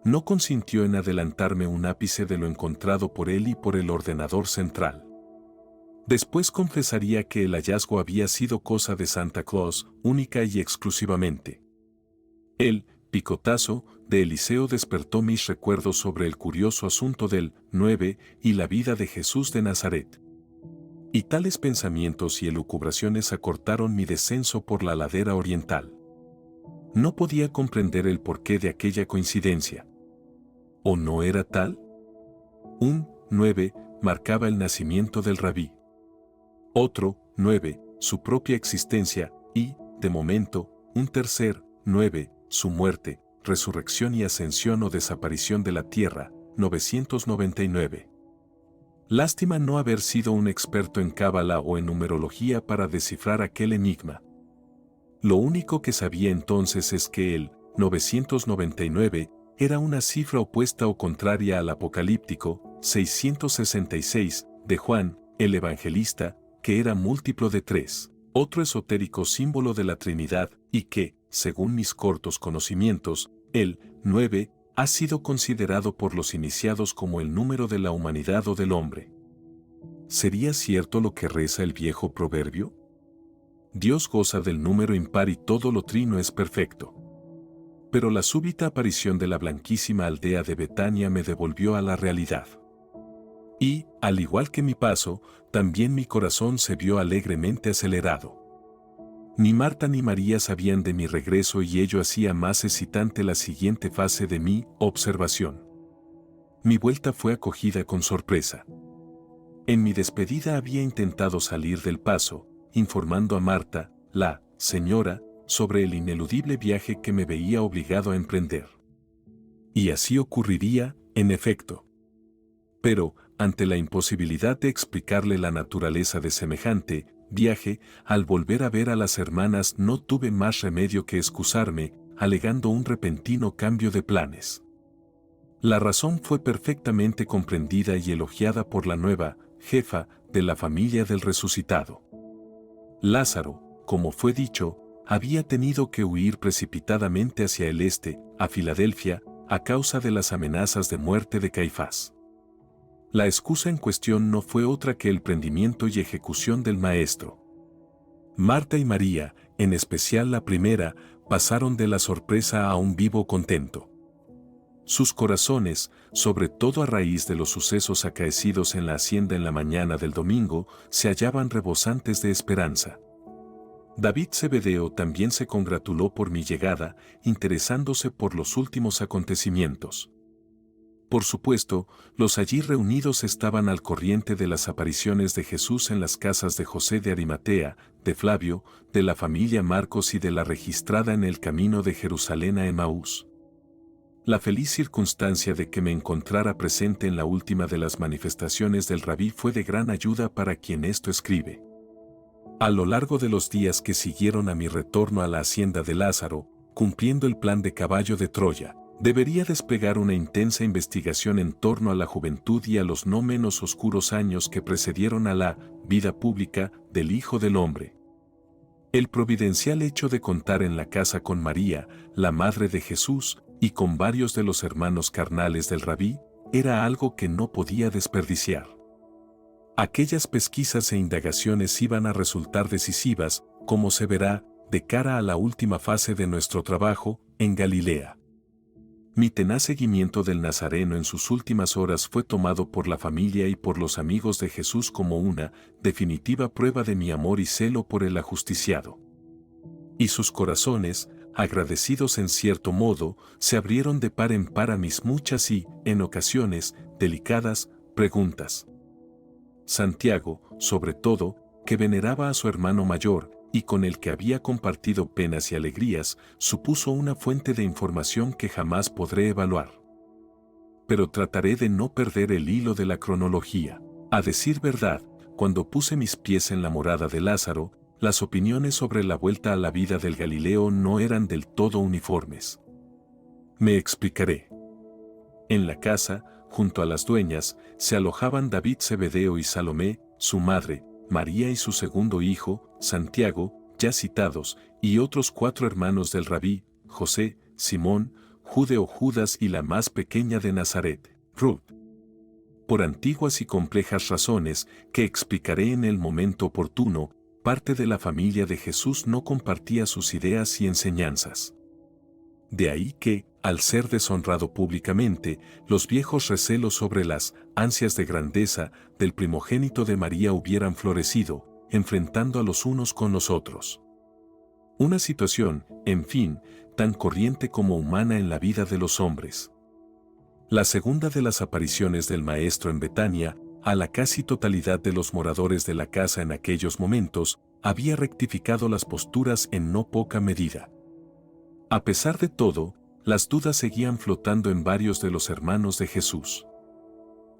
No consintió en adelantarme un ápice de lo encontrado por él y por el ordenador central. Después confesaría que el hallazgo había sido cosa de Santa Claus, única y exclusivamente. El picotazo de Eliseo despertó mis recuerdos sobre el curioso asunto del 9 y la vida de Jesús de Nazaret. Y tales pensamientos y elucubraciones acortaron mi descenso por la ladera oriental. No podía comprender el porqué de aquella coincidencia. ¿O no era tal? Un 9 marcaba el nacimiento del rabí. Otro 9, su propia existencia, y, de momento, un tercer 9, su muerte, resurrección y ascensión o desaparición de la tierra, 999. Lástima no haber sido un experto en cábala o en numerología para descifrar aquel enigma. Lo único que sabía entonces es que el 999 era una cifra opuesta o contraria al apocalíptico 666 de Juan, el Evangelista, que era múltiplo de 3, otro esotérico símbolo de la Trinidad, y que, según mis cortos conocimientos, el 9 ha sido considerado por los iniciados como el número de la humanidad o del hombre. ¿Sería cierto lo que reza el viejo proverbio? Dios goza del número impar y todo lo trino es perfecto. Pero la súbita aparición de la blanquísima aldea de Betania me devolvió a la realidad. Y, al igual que mi paso, también mi corazón se vio alegremente acelerado. Ni Marta ni María sabían de mi regreso y ello hacía más excitante la siguiente fase de mi observación. Mi vuelta fue acogida con sorpresa. En mi despedida había intentado salir del paso, informando a Marta, la señora, sobre el ineludible viaje que me veía obligado a emprender. Y así ocurriría, en efecto. Pero, ante la imposibilidad de explicarle la naturaleza de semejante viaje, al volver a ver a las hermanas no tuve más remedio que excusarme, alegando un repentino cambio de planes. La razón fue perfectamente comprendida y elogiada por la nueva jefa de la familia del resucitado. Lázaro, como fue dicho, había tenido que huir precipitadamente hacia el este, a Filadelfia, a causa de las amenazas de muerte de Caifás. La excusa en cuestión no fue otra que el prendimiento y ejecución del Maestro. Marta y María, en especial la primera, pasaron de la sorpresa a un vivo contento. Sus corazones, sobre todo a raíz de los sucesos acaecidos en la hacienda en la mañana del domingo, se hallaban rebosantes de esperanza. David Zebedeo también se congratuló por mi llegada, interesándose por los últimos acontecimientos. Por supuesto, los allí reunidos estaban al corriente de las apariciones de Jesús en las casas de José de Arimatea, de Flavio, de la familia Marcos y de la registrada en el camino de Jerusalén a Emaús. La feliz circunstancia de que me encontrara presente en la última de las manifestaciones del Rabí fue de gran ayuda para quien esto escribe. A lo largo de los días que siguieron a mi retorno a la hacienda de Lázaro, cumpliendo el plan de caballo de Troya, debería desplegar una intensa investigación en torno a la juventud y a los no menos oscuros años que precedieron a la vida pública del Hijo del Hombre. El providencial hecho de contar en la casa con María, la madre de Jesús, y con varios de los hermanos carnales del Rabí, era algo que no podía desperdiciar. Aquellas pesquisas e indagaciones iban a resultar decisivas, como se verá, de cara a la última fase de nuestro trabajo, en Galilea. Mi tenaz seguimiento del Nazareno en sus últimas horas fue tomado por la familia y por los amigos de Jesús como una definitiva prueba de mi amor y celo por el ajusticiado. Y sus corazones, agradecidos en cierto modo, se abrieron de par en par a mis muchas y, en ocasiones, delicadas preguntas. Santiago, sobre todo, que veneraba a su hermano mayor, y con el que había compartido penas y alegrías, supuso una fuente de información que jamás podré evaluar. Pero trataré de no perder el hilo de la cronología. A decir verdad, cuando puse mis pies en la morada de Lázaro, las opiniones sobre la vuelta a la vida del Galileo no eran del todo uniformes. Me explicaré. En la casa, junto a las dueñas, se alojaban David Zebedeo y Salomé, su madre, María y su segundo hijo, Santiago, ya citados, y otros 4 hermanos del Rabí, José, Simón, Jude Judas y la más pequeña de Nazaret, Ruth. Por antiguas y complejas razones, que explicaré en el momento oportuno, parte de la familia de Jesús no compartía sus ideas y enseñanzas. De ahí que, al ser deshonrado públicamente, los viejos recelos sobre las ansias de grandeza del primogénito de María hubieran florecido, enfrentando a los unos con los otros. Una situación, en fin, tan corriente como humana en la vida de los hombres. La segunda de las apariciones del Maestro en Betania, a la casi totalidad de los moradores de la casa en aquellos momentos, había rectificado las posturas en no poca medida. A pesar de todo, las dudas seguían flotando en varios de los hermanos de Jesús.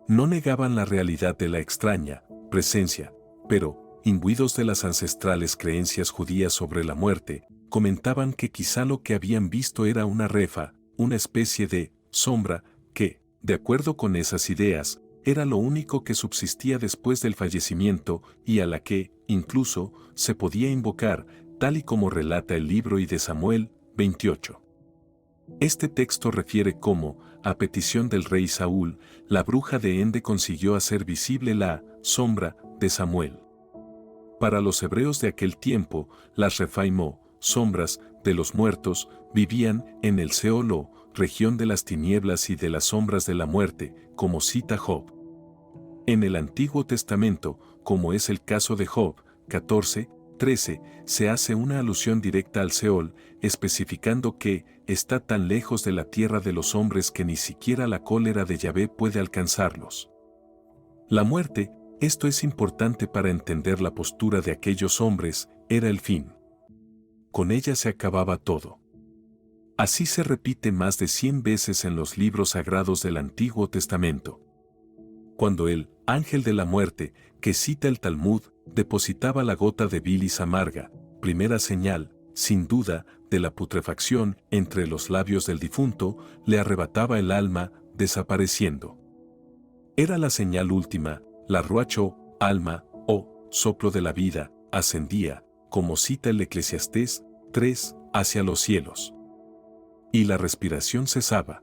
No negaban la realidad de la extraña presencia, pero, imbuidos de las ancestrales creencias judías sobre la muerte, comentaban que quizá lo que habían visto era una refa, una especie de sombra, que, de acuerdo con esas ideas, era lo único que subsistía después del fallecimiento y a la que, incluso, se podía invocar, tal y como relata el libro I de Samuel 28. Este texto refiere cómo, a petición del rey Saúl, la bruja de Ende consiguió hacer visible la sombra de Samuel. Para los hebreos de aquel tiempo, las refaimó, sombras de los muertos, vivían en el Seol o región de las tinieblas y de las sombras de la muerte, como cita Job. En el Antiguo Testamento, como es el caso de Job 14, 13, se hace una alusión directa al Seol, especificando que está tan lejos de la tierra de los hombres que ni siquiera la cólera de Yahvé puede alcanzarlos. La muerte, esto es importante para entender la postura de aquellos hombres, era el fin. Con ella se acababa todo. Así se repite más de 100 veces en los libros sagrados del Antiguo Testamento. Cuando el ángel de la muerte, que cita el Talmud, depositaba la gota de bilis amarga, primera señal, sin duda, de la putrefacción entre los labios del difunto, le arrebataba el alma, desapareciendo. Era la señal última, la ruacho, alma, o soplo de la vida, ascendía, como cita el Eclesiastés 3, hacia los cielos. Y la respiración cesaba.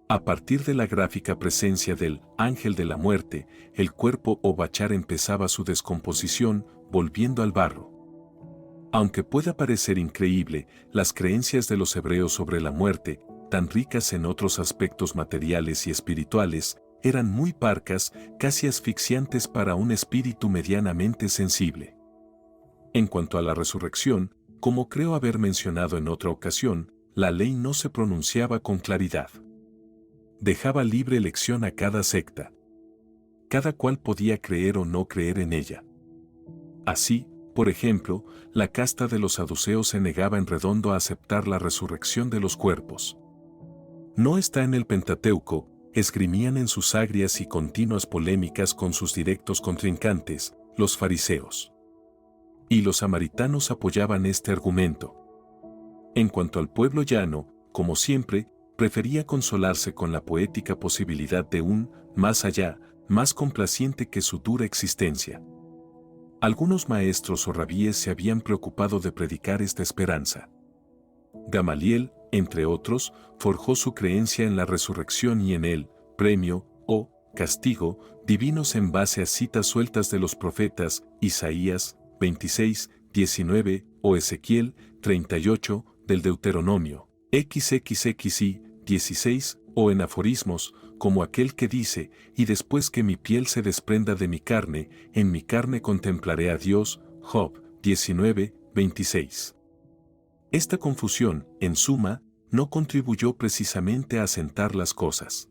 A partir de la gráfica presencia del ángel de la muerte, el cuerpo o bachar empezaba su descomposición, volviendo al barro. Aunque pueda parecer increíble, las creencias de los hebreos sobre la muerte, tan ricas en otros aspectos materiales y espirituales, eran muy parcas, casi asfixiantes para un espíritu medianamente sensible. En cuanto a la resurrección, como creo haber mencionado en otra ocasión, la ley no se pronunciaba con claridad. Dejaba libre elección a cada secta. Cada cual podía creer o no creer en ella. Así, por ejemplo, la casta de los saduceos se negaba en redondo a aceptar la resurrección de los cuerpos. No está en el Pentateuco, esgrimían en sus agrias y continuas polémicas con sus directos contrincantes, los fariseos. Y los samaritanos apoyaban este argumento. En cuanto al pueblo llano, como siempre, prefería consolarse con la poética posibilidad de un más allá, más complaciente que su dura existencia. Algunos maestros o rabíes se habían preocupado de predicar esta esperanza. Gamaliel, entre otros, forjó su creencia en la resurrección y en el premio o castigo divinos en base a citas sueltas de los profetas Isaías 26, 19 o Ezequiel 38 del Deuteronomio XXXI 16 o en aforismos como aquel que dice, y después que mi piel se desprenda de mi carne, en mi carne contemplaré a Dios, Job 19, 26. Esta confusión, en suma, no contribuyó precisamente a asentar las cosas.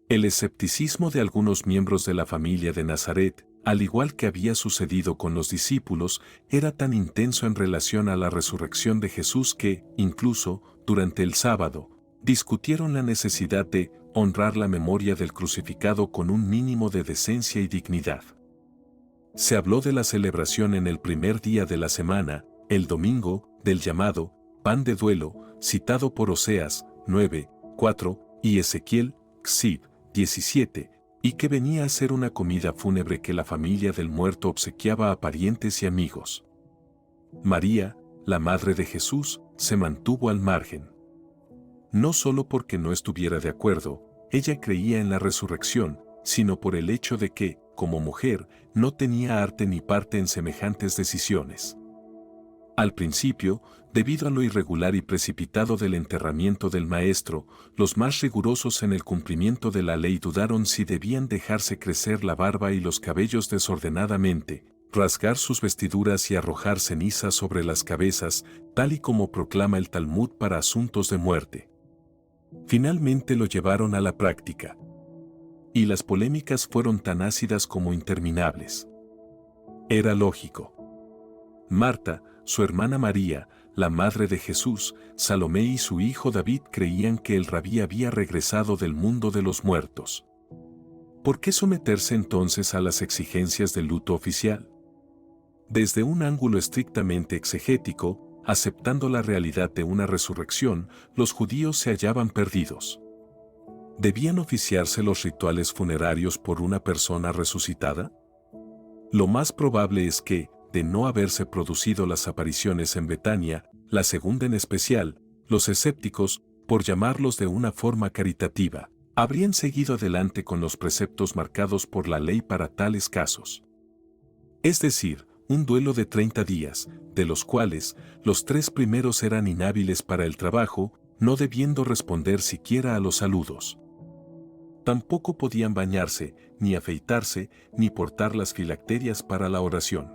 El escepticismo de algunos miembros de la familia de Nazaret, al igual que había sucedido con los discípulos, era tan intenso en relación a la resurrección de Jesús que, incluso, durante el sábado, discutieron la necesidad de honrar la memoria del crucificado con un mínimo de decencia y dignidad. Se habló de la celebración en el primer día de la semana, el domingo, del llamado pan de duelo, citado por Oseas 9, 4 y Ezequiel Xib 17, y que venía a ser una comida fúnebre que la familia del muerto obsequiaba a parientes y amigos. María, la madre de Jesús, se mantuvo al margen. No solo porque no estuviera de acuerdo, ella creía en la resurrección, sino por el hecho de que, como mujer, no tenía arte ni parte en semejantes decisiones. Al principio, debido a lo irregular y precipitado del enterramiento del maestro, los más rigurosos en el cumplimiento de la ley dudaron si debían dejarse crecer la barba y los cabellos desordenadamente, rasgar sus vestiduras y arrojar cenizas sobre las cabezas, tal y como proclama el Talmud para asuntos de muerte. Finalmente lo llevaron a la práctica. Y las polémicas fueron tan ácidas como interminables. Era lógico. Marta, su hermana María, la madre de Jesús, Salomé y su hijo David creían que el rabí había regresado del mundo de los muertos. ¿Por qué someterse entonces a las exigencias del luto oficial? Desde un ángulo estrictamente exegético, aceptando la realidad de una resurrección, los judíos se hallaban perdidos. ¿Debían oficiarse los rituales funerarios por una persona resucitada? Lo más probable es que, de no haberse producido las apariciones en Betania, la segunda en especial, los escépticos, por llamarlos de una forma caritativa, habrían seguido adelante con los preceptos marcados por la ley para tales casos. Es decir, un duelo de 30 días, de los cuales los 3 primeros eran inhábiles para el trabajo, no debiendo responder siquiera a los saludos. Tampoco podían bañarse, ni afeitarse, ni portar las filacterias para la oración.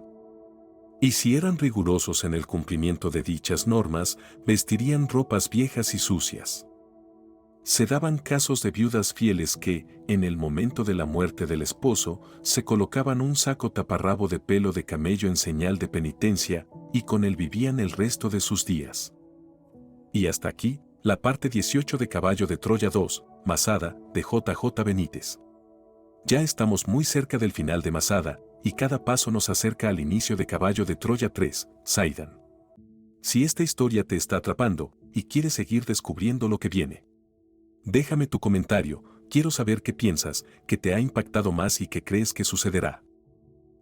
Y si eran rigurosos en el cumplimiento de dichas normas, vestirían ropas viejas y sucias. Se daban casos de viudas fieles que, en el momento de la muerte del esposo, se colocaban un saco taparrabo de pelo de camello en señal de penitencia, y con él vivían el resto de sus días. Y hasta aquí, la parte 18 de Caballo de Troya 2, Masada, de J.J. Benítez. Ya estamos muy cerca del final de Masada, y cada paso nos acerca al inicio de Caballo de Troya 3, Saidan. Si esta historia te está atrapando, y quieres seguir descubriendo lo que viene, déjame tu comentario, quiero saber qué piensas, qué te ha impactado más y qué crees que sucederá.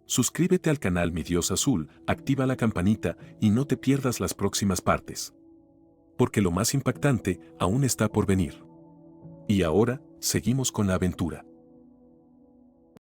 Suscríbete al canal Mi Dios Azul, activa la campanita y no te pierdas las próximas partes. Porque lo más impactante aún está por venir. Y ahora, seguimos con la aventura.